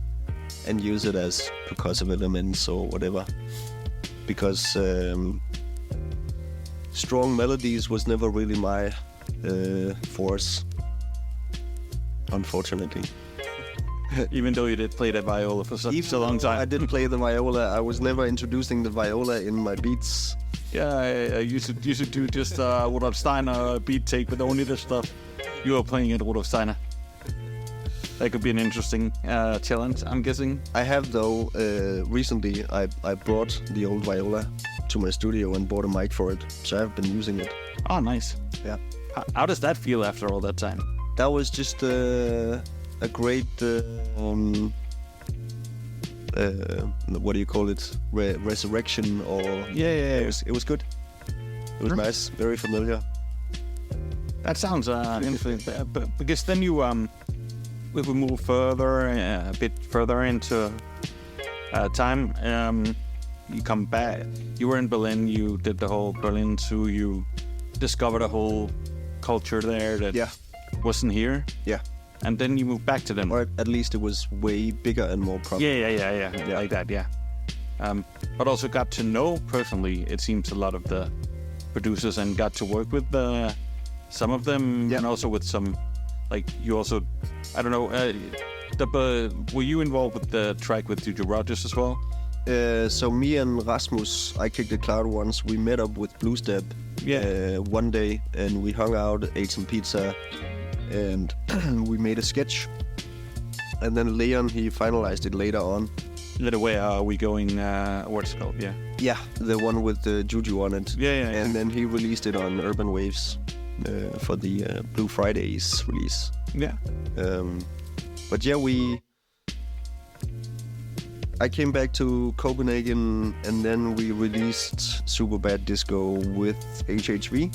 and use it as percussive elements or whatever. Because strong melodies was never really my force, unfortunately. Even though you did play the viola for such a long time. I did play the viola. I was never introducing the viola in my beats. Yeah, you should do just Rudolf Steiner beat take with only the stuff you are playing at Rudolf Steiner. That could be an interesting challenge, I'm guessing. I have, though, recently I brought the old viola to my studio and bought a mic for it. So I've been using it. Oh, nice. Yeah. How does that feel after all that time? That was just a great, what do you call it? Resurrection or... Yeah. It was good. It was nice, very familiar. That sounds interesting. Because then you... if we move further, a bit further into time, you come back. You were in Berlin. You did the whole Berlin tour. You discovered a whole culture there that wasn't here. Yeah. And then you moved back to Denmark. Or at least it was way bigger and more proper. Yeah. Like that, yeah. But also got to know personally, it seems, a lot of the producers and got to work with some of them, and also with some. Like, you also, I don't know, were you involved with the track with Juju Rogers as well? So me and Rasmus, I Kicked the Cloud once, we met up with Bluestep one day, and we hung out, ate some pizza, and we made a sketch. And then Leon, he finalized it later on. The way are we going, what's it called, yeah? Yeah, the one with the Juju on it. Yeah. And then he released it on Urban Waves. For the Blue Fridays release. Yeah. But yeah, I came back to Copenhagen and then we released Super Bad Disco with HHV.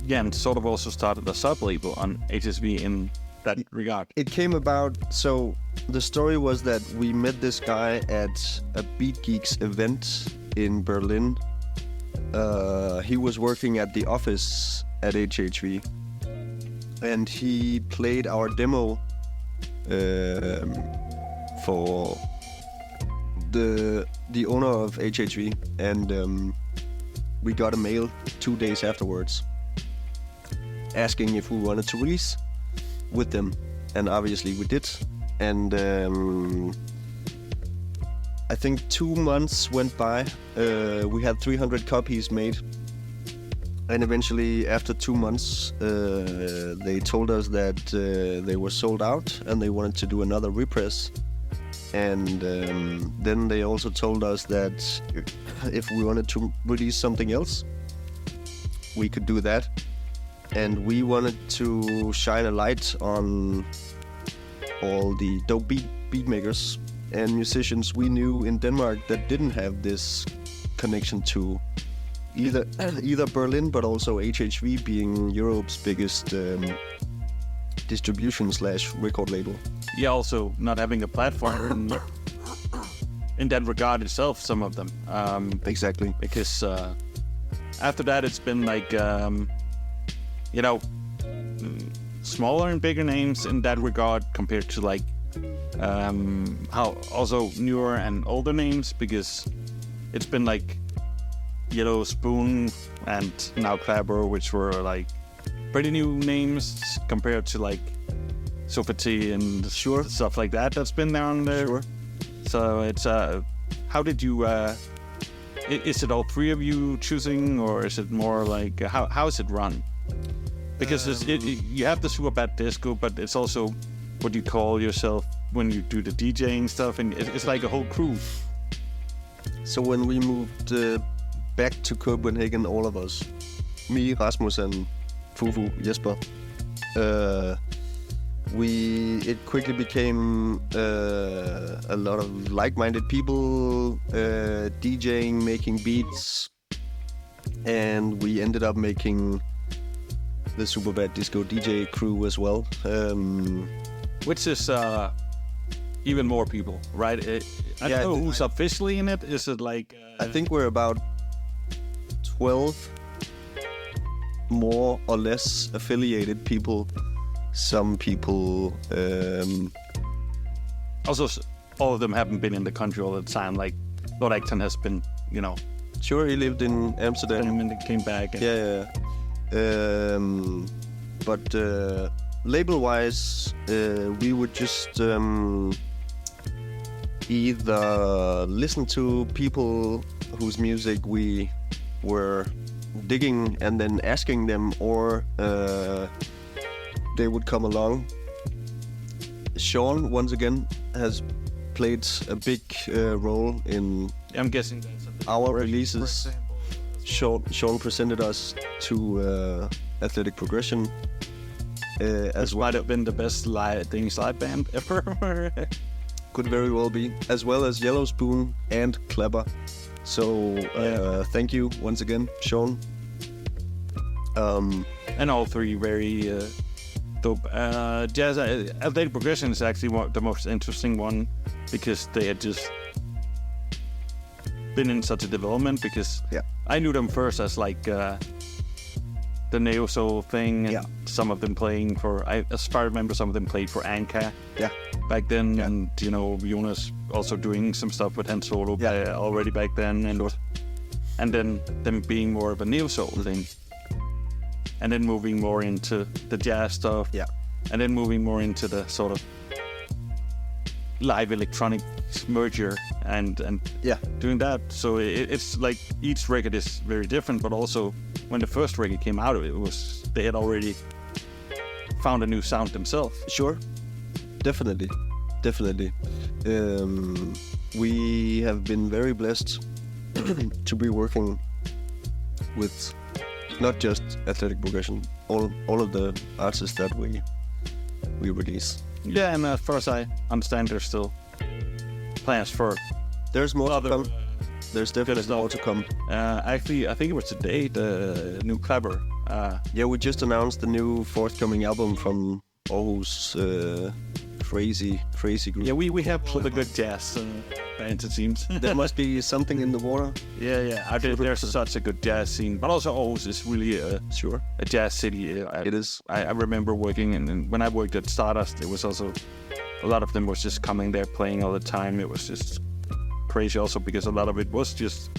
Yeah, and sort of also started a sub-label on HSV in that regard. It came about, so the story was that we met this guy at a Beat Geeks event in Berlin. He was working at the office at HHV, and he played our demo for the owner of HHV, and we got a mail 2 days afterwards asking if we wanted to release with them, and obviously we did. And I think 2 months went by. We had 300 copies made. And eventually, after 2 months, they told us that they were sold out and they wanted to do another repress. And then they also told us that if we wanted to release something else, we could do that. And we wanted to shine a light on all the dope beat makers and musicians we knew in Denmark that didn't have this connection to either Berlin, but also HHV being Europe's biggest distribution/record label. Yeah, also not having a platform in that regard itself, some of them. Exactly. Because after that, it's been like, you know, smaller and bigger names in that regard compared to like how also newer and older names, because it's been like Yellow Spoon and now Clabber, which were like pretty new names compared to like Sofety and stuff like that that's been down there. Sure. So it's how did you is it all three of you choosing, or is it more like how is it run? Because you have the Super Bad Disco, but it's also what you call yourself when you do the DJing stuff, and it's like a whole crew. So when we moved back to Copenhagen, all of us, me, Rasmus, and Fufu, Jesper, it quickly became a lot of like-minded people DJing, making beats, and we ended up making the Super Bad Disco DJ crew as well. Which is even more people, right? I don't know who's officially in it. Is it like... I think we're about 12 more or less affiliated people. Some people... Also, all of them haven't been in the country all the time. Like, Lord Acton has been, you know... Sure, he lived in Amsterdam. And then came back. And but label-wise, we would just either listen to people whose music we were digging and then asking them, or they would come along. Sean, once again, has played a big role in I'm guessing that's our releases. Sean presented us to Athletic Progression as well. Might have been the best Danish live band ever. Could very well be, as well as Yellow Spoon and Clabber. So thank you once again, Sean. And all three very dope. Jazz Athletic Progression is actually the most interesting one, because they had just been in such a development. Because I knew them first as like the neo soul thing, and some of them playing for, as far as I remember, some of them played for Anka back then, and you know, Jonas also doing some stuff with Han Solo already back then, and then them being more of a neo soul thing, and then moving more into the jazz stuff, and then moving more into the sort of live electronic merger and doing that. So it's like each record is very different, but also when the first record came out, they had already found a new sound themselves. Sure, definitely. We have been very blessed to be working with not just Athletic Progression, all of the artists that we release. Yeah, and as far as I understand, there's still plans for... There's more to come. There's definitely more to come. Actually, I think it was today, the new Clabber. We just announced the new forthcoming album from Aarhus crazy group. Yeah, we have put a good jazz band, it seems. There must be something in the water. Yeah. There's such a good jazz scene, but also Aarhus is really a jazz city. It is. I remember working, and when I worked at Stardust, it was also a lot of them was just coming there playing all the time. It was just crazy, also because a lot of it was just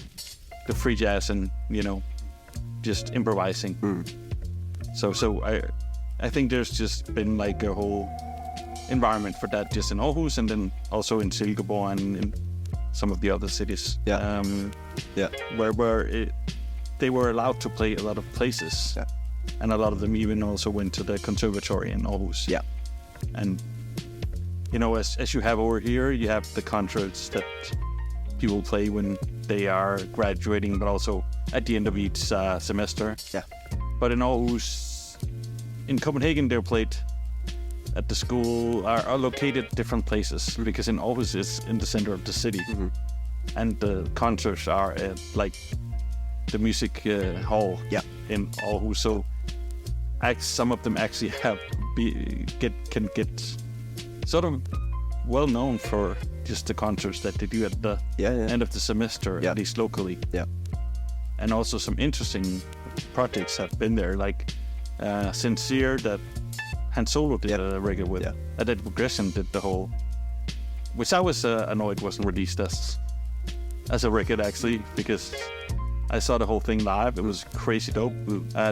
the free jazz and, you know, just improvising. So I think there's just been like a whole environment for that just in Aarhus, and then also in Silkeborg and in some of the other cities. Where they were allowed to play a lot of places, and a lot of them even also went to the conservatory in Aarhus. And you know, as you have over here, you have the concerts that people play when they are graduating, but also at the end of each semester. But in Aarhus, in Copenhagen, they're played at the school, are located different places, because in Aarhus is in the center of the city, and the concerts are at like the music hall Yeah. in Aarhus. So some of them actually can get sort of well known for just the concerts that they do at the end of the semester, at least locally. Yeah. And also some interesting projects have been there, like Sincere that Han Solo did a record with. Yeah. That Progression did the whole, which I was annoyed wasn't released as a record actually, because I saw the whole thing live. It was crazy dope.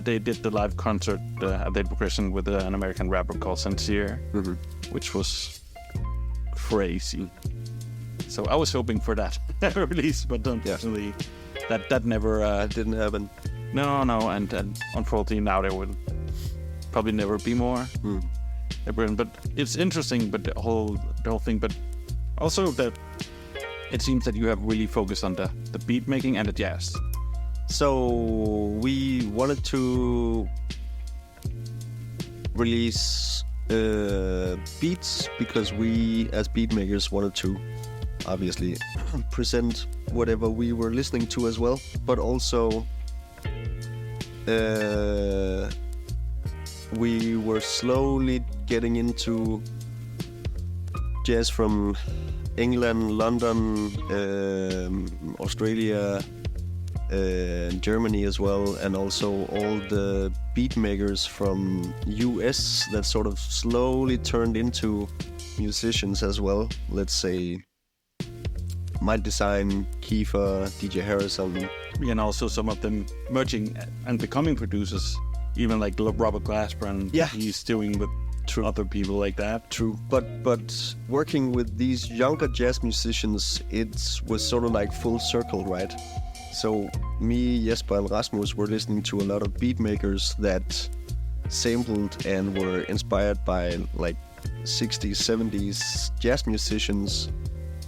They did the live concert at Dead Progression with an American rapper called Sincere, which was crazy. So I was hoping for that release, but unfortunately, that never didn't happen. No, and unfortunately now there will probably never be more. But it's interesting, but the whole thing. But also that it seems that you have really focused on the beat making and the jazz. So we wanted to release beats because we, as beat makers, wanted to obviously present whatever we were listening to as well, but also we were slowly getting into jazz from England, London, Australia, Germany as well, and also all the beat makers from US that sort of slowly turned into musicians as well. Let's say Might Design, Kiefer, DJ Harrison. And also some of them merging and becoming producers, even like Robert Glasper, and he's doing with other people like that. True, but working with these younger jazz musicians, it was sort of like full circle, right? So me, Jesper, and Rasmus were listening to a lot of beat makers that sampled and were inspired by like 60s, 70s jazz musicians.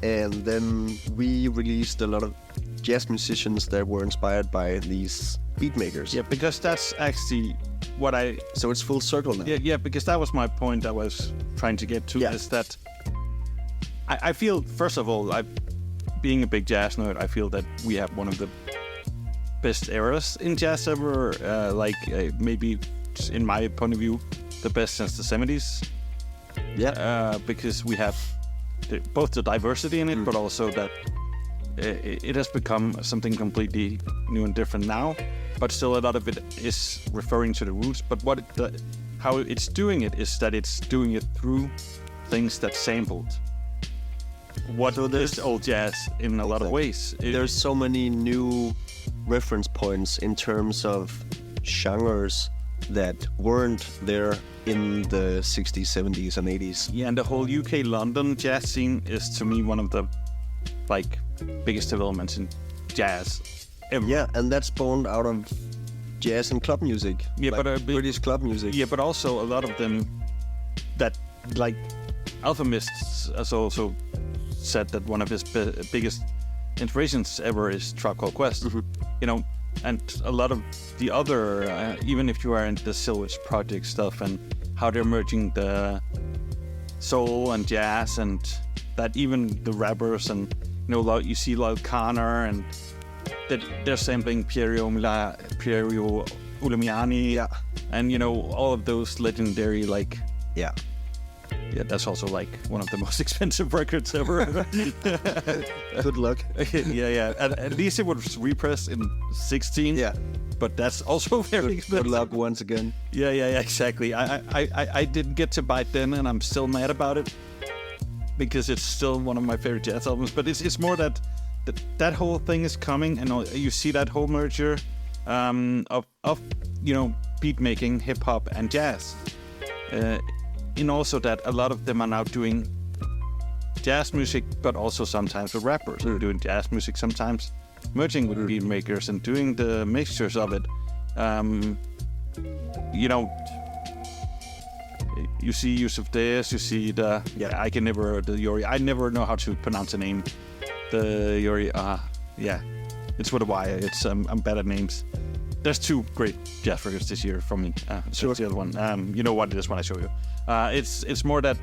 And then we released a lot of jazz musicians that were inspired by these beat makers. Yeah, because that's actually what So it's full circle now. Yeah, because that was my point I was trying to get to, is that I feel, first of all, being a big jazz nerd, I feel that we have one of the best eras in jazz ever. Maybe, in my point of view, the best since the 70s. Yeah. Because we have both the diversity in it, but also that it has become something completely new and different now. But still, a lot of it is referring to the roots. But how it's doing it is that it's doing it through things that sampled what is old jazz in a lot of ways. There's so many new reference points in terms of genres that weren't there in the 60s, 70s, and 80s. Yeah, and the whole UK London jazz scene is, to me, one of the biggest developments in jazz ever. Yeah, and that's born out of jazz and club music. Yeah, but British club music. Yeah, but also a lot of them that, like, Alchemist has also said that one of his biggest inspirations ever is Tribe Called Quest. And a lot of the other, even if you are into the Silver's Project stuff and how they're merging the soul and jazz, and that even the rappers and you see Lyle Connor and that they're sampling Piero Ulemiani, and all of those legendary that's also one of the most expensive records ever. Good luck. Yeah. At least it was repressed in 16. Yeah. But that's also very expensive. Good luck once again. Yeah, exactly. I didn't get to buy it then, and I'm still mad about it because it's still one of my favorite jazz albums. But it's more that whole thing is coming, and you see that whole merger of beat making, hip hop, and jazz. And also that a lot of them are now doing jazz music, but also sometimes with rappers. They're doing jazz music sometimes, merging with beat makers and doing the mixtures of it. You see Yusuf Deyes, you see the Yori. I never know how to pronounce the name. The Yori. It's with a Y. It's I'm bad at names. There's two great jazz records this year from me. Sure. The other one. You know what it is when I show you. It's more that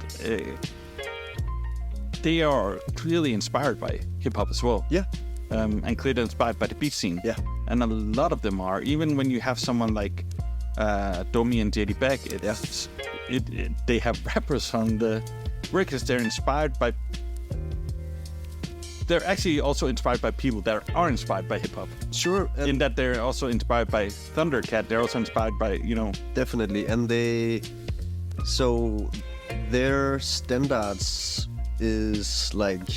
they are clearly inspired by hip hop as well. Yeah. And clearly inspired by the beat scene. Yeah. and a lot of them are. Even when you have someone like Domi and JD Beck, they have rappers on the records. They're inspired by. They're actually also inspired by people that are inspired by hip hop. Sure. In that they're also inspired by Thundercat. They're also inspired by, Definitely. And so their standards is like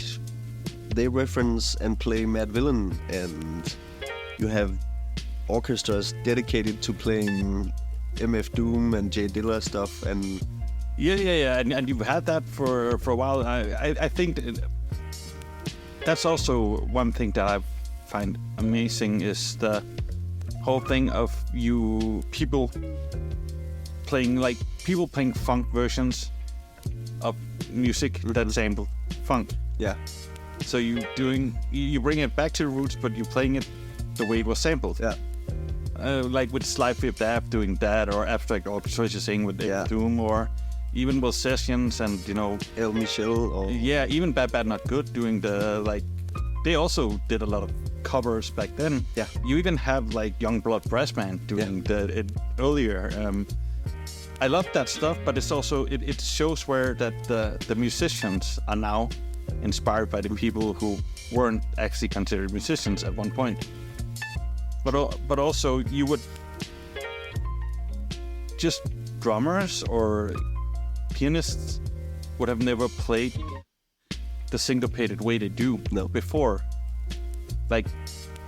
they reference and play Mad Villain, and you have orchestras dedicated to playing MF Doom and J Dilla stuff. And yeah. And you've had that for a while. I think that's also one thing that I find amazing is the whole thing of people playing funk versions of music that sample funk. Yeah. So you bring it back to the roots, but you're playing it the way it was sampled. Yeah. Like with Sly Fifth Ave doing that, or Abstract Orchestration with Doom, or even with Sessions and El Michel, or even Bad Bad Not Good doing they also did a lot of covers back then. Yeah. You even have like Youngblood Brass Band doing it earlier. I love that stuff, but it's also it shows where that the musicians are now inspired by the people who weren't actually considered musicians at one point. But also you would just drummers or pianists would have never played the syncopated way they do before. Like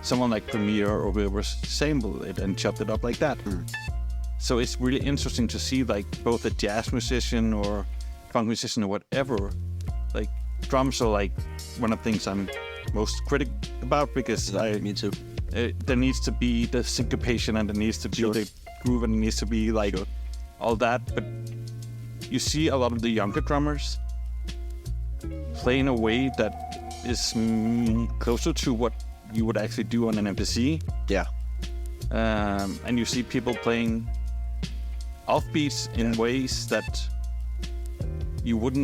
someone like Premier or whoever sampled it and chopped it up like that. So it's really interesting to see like both a jazz musician or funk musician or whatever. Like drums are like one of the things I'm most critical about, because me too. There needs to be the syncopation, and there needs to be the groove, and it needs to be like all that. But you see a lot of the younger drummers play in a way that is closer to what you would actually do on an MPC. Yeah. And you see people playing offbeats in ways that you would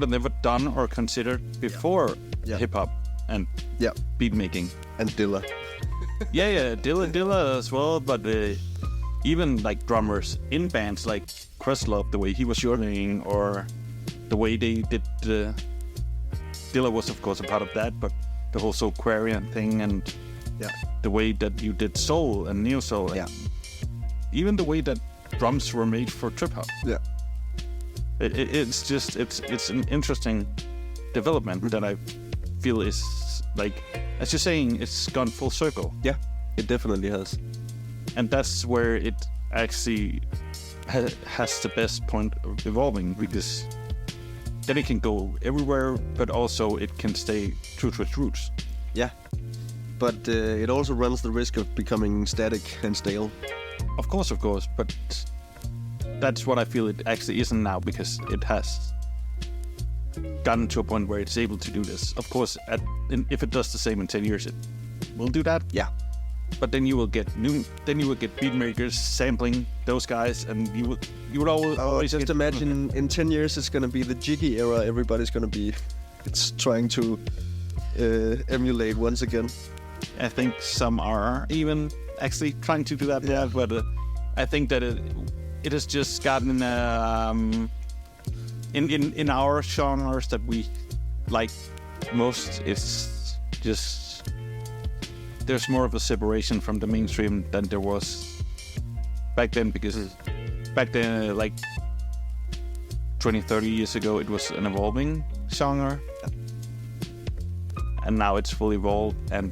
have never done or considered before hip hop and beat making. And Dilla. Dilla as well, but even like drummers in bands like Questlove, the way he was playing, or the way they did. Dilla was of course a part of that, but the whole Soulquarian thing, and the way that you did soul and neo soul, and even the way that drums were made for trip hop. Yeah, it's an interesting development that I feel is like, as you're saying, it's gone full circle. Yeah, it definitely has. And that's where it actually has the best point of evolving, because then it can go everywhere, but also it can stay true to its roots. Yeah, but it also runs the risk of becoming static and stale. Of course, but that's what I feel it actually isn't now, because it has gotten to a point where it's able to do this. Of course, if it does the same in 10 years, it will do that. Yeah. But then you will get beat makers sampling those guys, and you would always just imagine in 10 years it's gonna be the Jiggy era. Everybody's gonna be trying to emulate once again. I think some are even actually trying to do that. Yeah, but I think that it has just gotten in our genres that we like most. It's just there's more of a separation from the mainstream than there was back then, because back then, like 20, 30 years ago, it was an evolving genre, and now it's fully evolved, and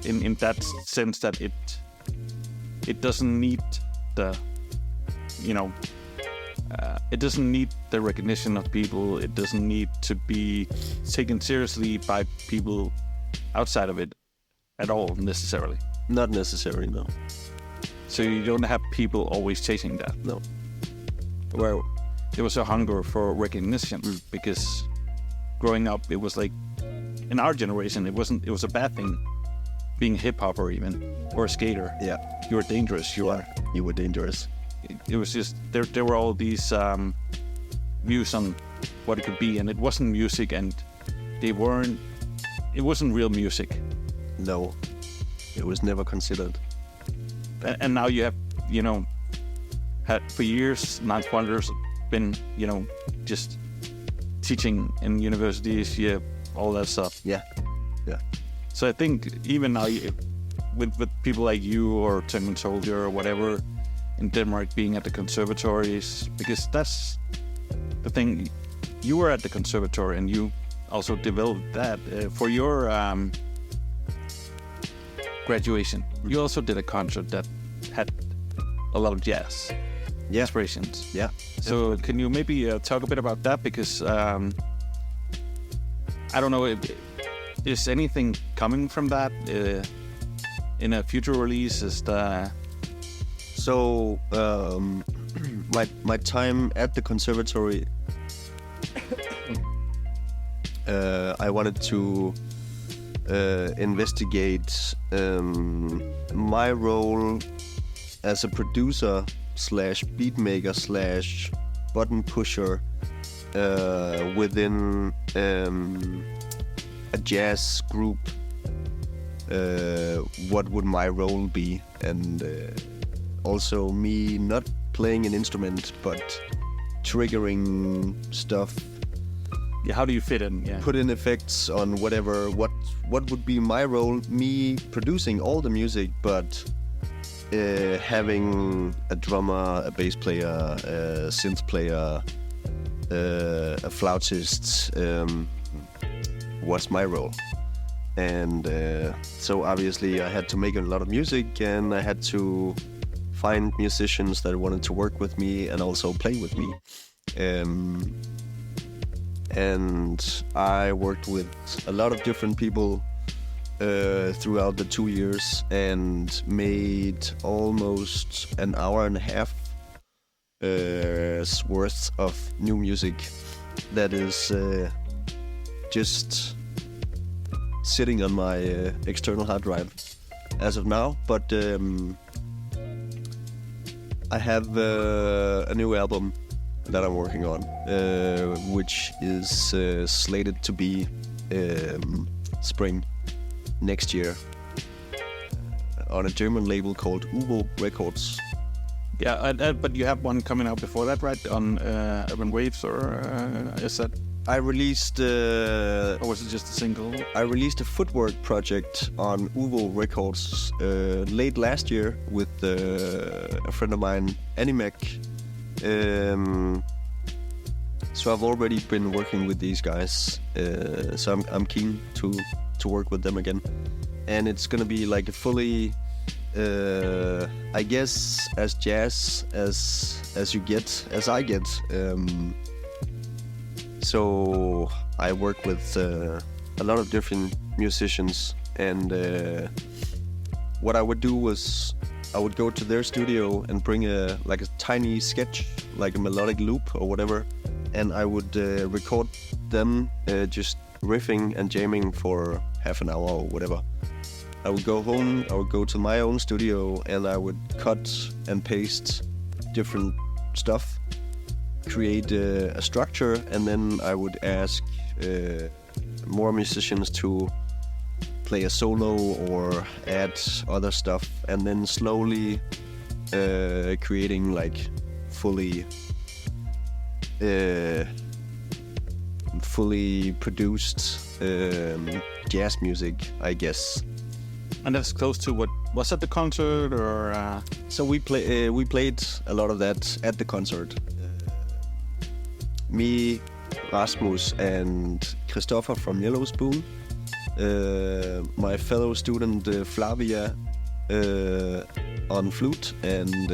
in that sense that it doesn't need the it doesn't need the recognition of people. It doesn't need to be taken seriously by people outside of it at all, necessarily. Not necessarily, no. So you don't have people always chasing that. No. Where there was a hunger for recognition, because growing up, it was like, in our generation, it was a bad thing being hip hop or a skater. Yeah. You were dangerous. You were dangerous. It was just there were all these views on what it could be, and it wasn't music, and it wasn't real music. No. It was never considered. And now you have, had for years, Ninth Wonders been, just teaching in universities, all that stuff. Yeah. So I think even now, with people like you or Tim Soldier or whatever in Denmark being at the conservatories, because that's the thing, you were at the conservatory and you also developed that for your graduation. You also did a concert that had a lot of jazz inspirations. Yeah. So can you maybe talk a bit about that? Because I don't know, is anything coming from that in a future release? So my time at the conservatory, I wanted to investigate my role as a producer / beatmaker / button pusher within a jazz group. What would my role be? And also me not playing an instrument but triggering stuff. Yeah, how do you fit in? Yeah. Put in effects on whatever. What would be my role? Me producing all the music, but having a drummer, a bass player, a synth player, a flautist. What's my role? And so obviously I had to make a lot of music, and I had to find musicians that wanted to work with me and also play with me. And I worked with a lot of different people throughout the 2 years and made almost an hour and a half worth of new music that is just sitting on my external hard drive as of now. But I have a new album that I'm working on, which is slated to be spring next year on a German label called Uvo Records. Yeah, but you have one coming out before that, right? On Urban Waves, or is that? I released... or was it just a single? I released a footwork project on Uvo Records late last year with a friend of mine, Animac. So I've already been working with these guys, so I'm keen to work with them again. And it's gonna be like a fully, I guess, as jazz as you get, as I get. So I work with a lot of different musicians, and what I would do was I would go to their studio and bring a tiny sketch, like a melodic loop or whatever, and I would record them just riffing and jamming for half an hour or whatever. I would go home, I would go to my own studio, and I would cut and paste different stuff, create a structure, and then I would ask more musicians to play a solo or add other stuff, and then slowly creating like fully produced jazz music, I guess. And that's close to what was at the concert, or? So we played a lot of that at the concert. Me, Rasmus, and Christopher from Yellow Spoon. My fellow student Flavia on flute, and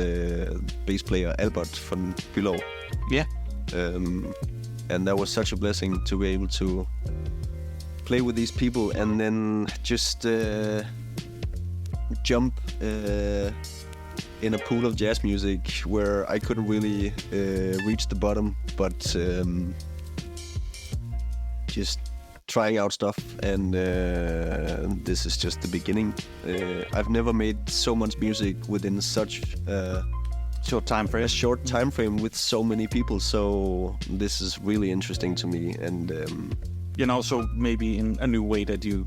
bass player Albert from Below. Yeah. And that was such a blessing to be able to play with these people and then just jump in a pool of jazz music where I couldn't really reach the bottom, but just trying out stuff, and this is just the beginning. I've never made so much music within such short time frame with so many people, so this is really interesting to me, and so maybe in a new way that you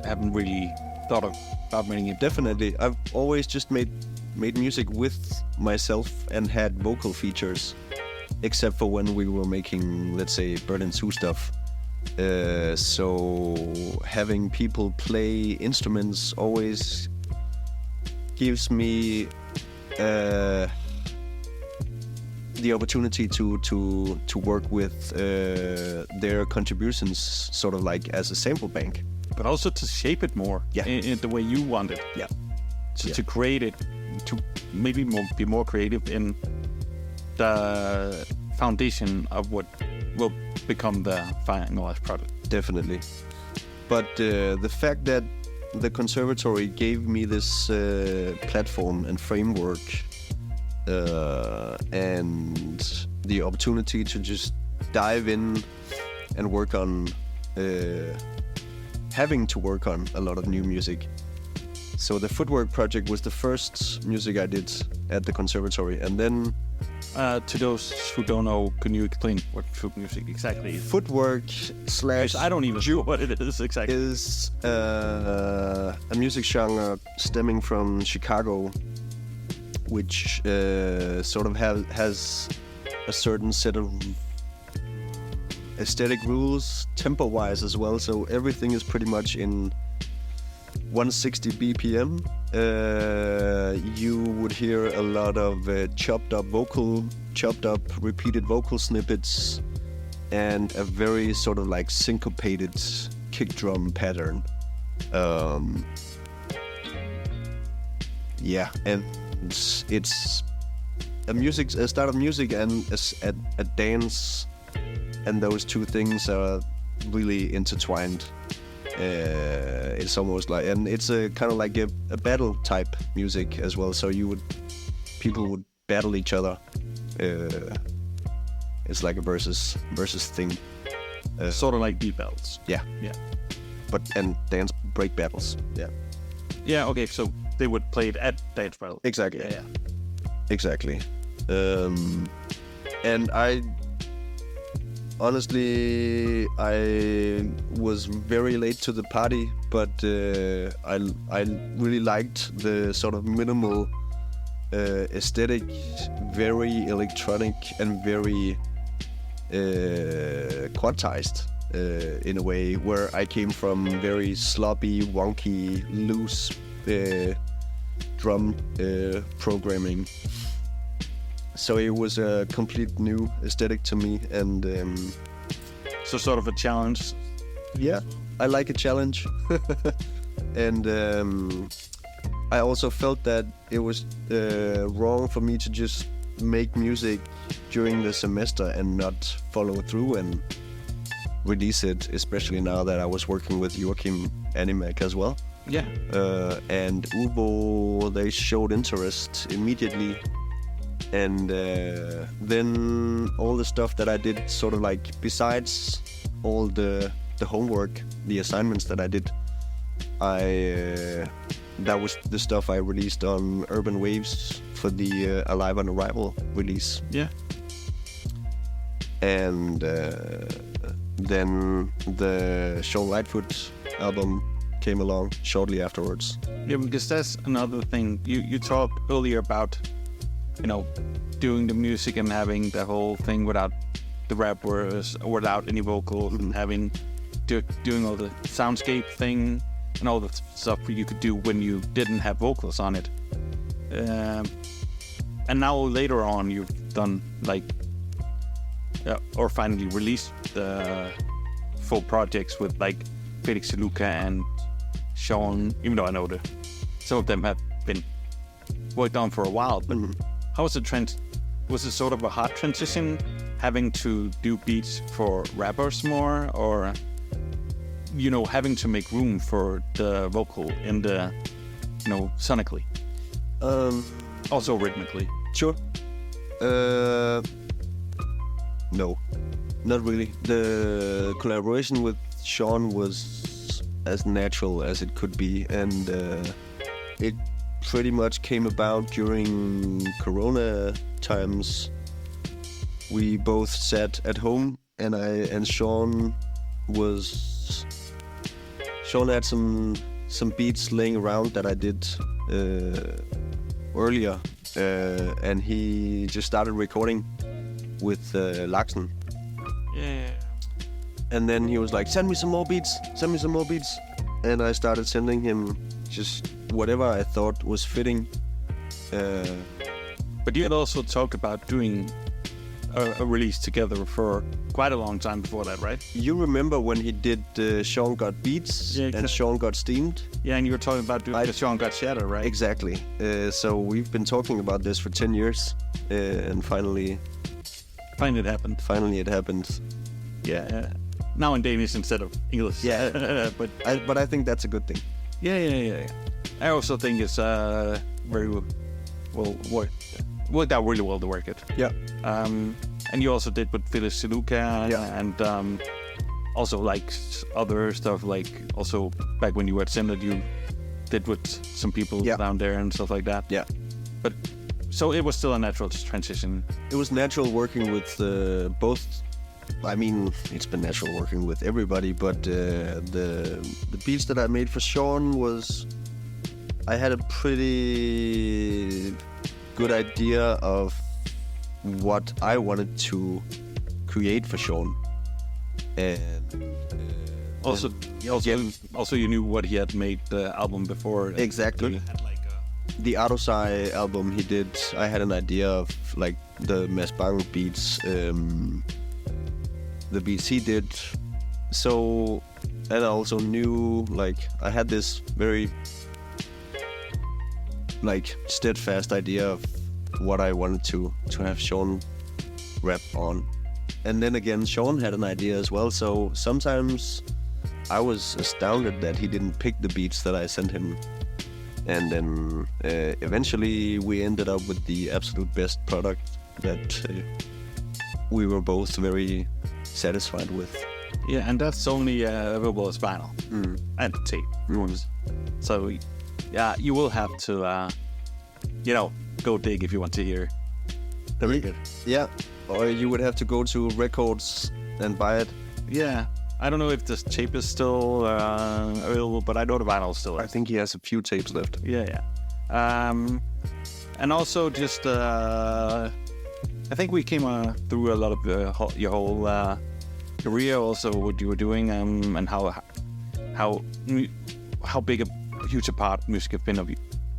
haven't really thought about making it? Definitely. I've always just made music with myself and had vocal features, except for when we were making, let's say, Berlin 2 stuff. So having people play instruments always gives me the opportunity to work with their contributions, sort of like as a sample bank. But also to shape it more in the way you want it. Yeah. To create it, to maybe be more creative in the foundation of what will become the finalized product. Definitely. But the fact that the conservatory gave me this platform and framework and the opportunity to just dive in and work on having to work on a lot of new music. So the Footwork project was the first music I did at the conservatory, and then to those who don't know, can you explain what foot music exactly is? Footwork slash I don't even know what it is exactly. Is a music genre stemming from Chicago, which sort of has a certain set of aesthetic rules, tempo-wise as well. So everything is pretty much in 160 BPM. You would hear a lot of chopped up repeated vocal snippets, and a very sort of like syncopated kick drum pattern. Yeah, and it's a style of music and a dance, and those two things are really intertwined. It's almost like, and it's a kind of like a battle type music as well. So people would battle each other. It's like a versus thing. Sort of like beat battles. Yeah. And dance break battles. Yeah. Yeah. Okay. So they would play it at dance battle. Exactly. Yeah. Exactly. And honestly, I was very late to the party, but I really liked the sort of minimal aesthetic, very electronic and very quantized in a way, where I came from very sloppy, wonky, loose drum programming. So it was a complete new aesthetic to me, and so sort of a challenge. Yeah, I like a challenge. And I also felt that it was wrong for me to just make music during the semester and not follow through and release it, especially now that I was working with Joachim Animac as well. Yeah. And Ubo, they showed interest immediately. And then all the stuff that I did, sort of like besides all the homework, the assignments that I did, that was the stuff I released on Urban Waves for the Alive on Arrival release. Yeah. And then the Sean Lightfoot album came along shortly afterwards. Yeah, because that's another thing. You talked earlier about, doing the music and having the whole thing without the rap words, or without any vocals, and doing all the soundscape thing and all the stuff you could do when you didn't have vocals on it. And now later on, you've done or finally released the full projects with like Felix DeLuca and Sean. Even though I know some of them have been worked on for a while, but how was the trend? Was it sort of a hard transition, having to do beats for rappers more, or having to make room for the vocal in the sonically, also rhythmically? Sure. No, not really. The collaboration with Sean was as natural as it could be, and it pretty much came about during Corona times. We both sat at home, and Sean had some some beats laying around that I did earlier, and he just started recording with Laxen. Yeah. And then he was like, send me some more beats. And I started sending him just whatever I thought was fitting. But you had also talked about doing a release together for quite a long time before that, right? You remember when he did Sean Got Beats and Sean Got Steamed? Yeah, and you were talking about doing the Sean Got Shatter, right? Exactly. So we've been talking about this for 10 years, and finally it happened. Finally it happened. Yeah. Now in Danish instead of English. Yeah. but I think that's a good thing. Yeah. I also think it's very well worked out really well to work it. Yeah. And you also did with Phyllis Siluka and also like other stuff, like also back when you were at Sim that you did with some people down there and stuff like that. Yeah. But so it was still a natural transition. It was natural working with both. I mean, it's been natural working with everybody, but the beats that I made for Sean was, I had a pretty good idea of what I wanted to create for Sean, and also you knew what he had made the album before. Exactly. The Autosai album he did, I had an idea of like the Masbang beats, the beats he did. So, and I also knew, like, I had this very like steadfast idea of what I wanted to have Sean rap on. And then again, Sean had an idea as well, so sometimes I was astounded that he didn't pick the beats that I sent him. And then eventually we ended up with the absolute best product that we were both very satisfied with. Yeah, and that's only available as vinyl and tape. So yeah, you will have to go dig if you want to hear the record. Yeah, or you would have to go to records and buy it. Yeah, I don't know if this tape is still available, but I know the vinyl still is. I think he has a few tapes left. Yeah. And also just I think we came through a lot of your whole career, also what you were doing, and how big a huge a part music has been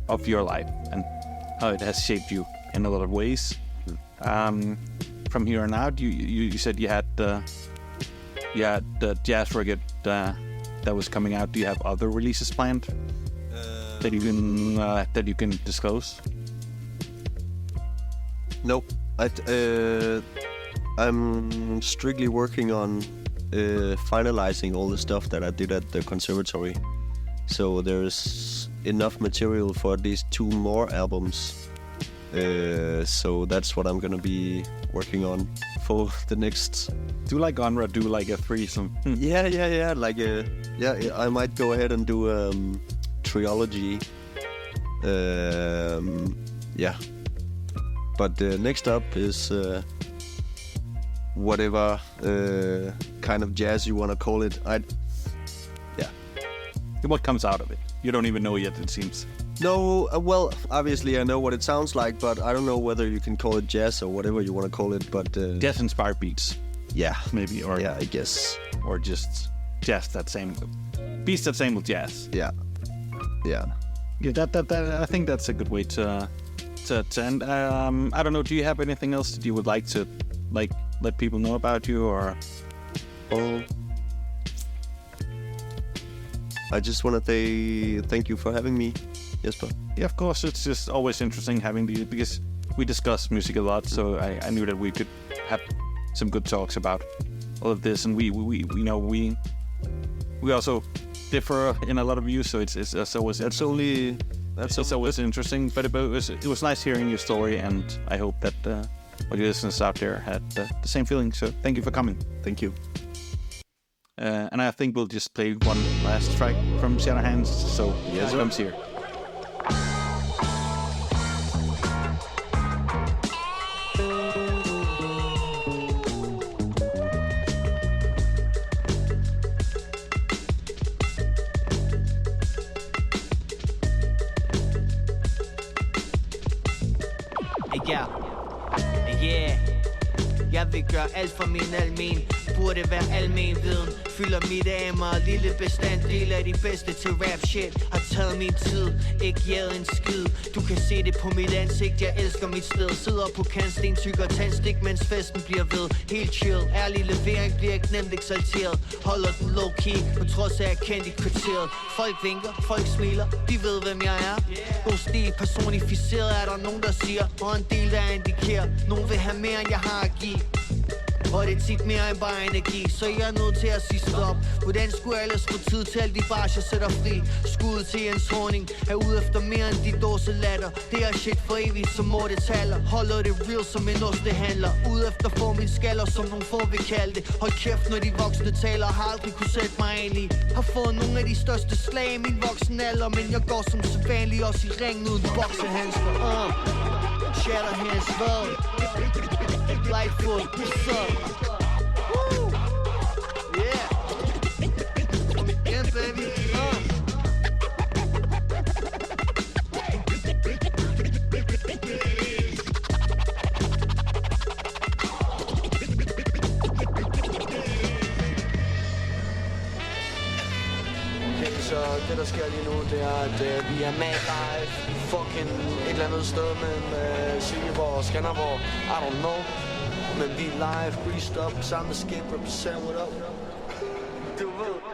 of your life, and how it has shaped you in a lot of ways. From here on out, you said you had the jazz record that was coming out. Do you have other releases planned that you can disclose? No, I'm strictly working on finalizing all the stuff that I did at the conservatory. So there's enough material for at least 2 more albums. So that's what I'm gonna be working on for the next. Do like Onra, do like a threesome. Yeah. Like I might go ahead and do trilogy. Yeah. But next up is whatever kind of jazz you want to call it. What comes out of it? You don't even know yet, it seems. No, well, obviously I know what it sounds like, but I don't know whether you can call it jazz or whatever you want to call it. But jazz-inspired beats. Yeah, maybe, or yeah, I guess, or just jazz that same beats that same with jazz. Yeah. That I think that's a good way to end. I don't know. Do you have anything else that you would like to let people know about you, or? Well, I just want to say thank you for having me, Jesper. Yeah, of course. It's just always interesting having you, because we discuss music a lot. So I knew that we could have some good talks about all of this, and we also differ in a lot of views. So it's always always interesting. But it was nice hearing your story, and I hope that all your listeners out there had the same feeling. So thank you for coming. Thank you. And I think we'll just play one last track from Shatter Hands. So yes, it comes here. Yeah, yeah. Jeg vil gøre alt for min almen. Burde være almen viden. Fylder mit af mig. Lille bestanddel af de bedste til rap shit. Har taget min tid, ikke jævet en skid. Du kan se det på mit ansigt, jeg elsker mit sted. Sidder på kantsten, tykker tandstik, mens festen bliver ved. Helt chill, ærlig levering bliver ikke nemt eksalteret. Holder den low key, på trods af jeg er kendt i kvarteret. Folk vinker, folk smiler, de ved hvem jeg er. God stil, personificeret er der nogen der siger. Og en del der indikerer, nogen vil have mere end jeg har at give. Og det er tit mere end bare energi, så jeg er nødt til at sige stop. Hvordan skulle jeg ellers få tid til alle de bars, jeg sætter fri? Skud til Jens Horning, er ude efter mere end de dåselatter. Det er shit for evigt, som må det taler. Holder det real som en ostehandler. Ude efter få min skaller, som nogle få vil kalde det. Hold kæft, når de voksne taler, har aldrig kunne sætte mig ind i. Har fået nogle af de største slag i min voksen alder, men jeg går som sædvanlig også i ringen uden boksehandsker. Shatter Hands, hvad? Lightfoot, what's up? Woo! Yeah! Kom igen, baby! Okay, så det der sker lige nu, det er, at vi er med live fucking et eller andet sted mellem Silkeborg og Skanderborg. I don't know. Men vi er live, greased up, sammen med Skip, represent, what up? Du ved.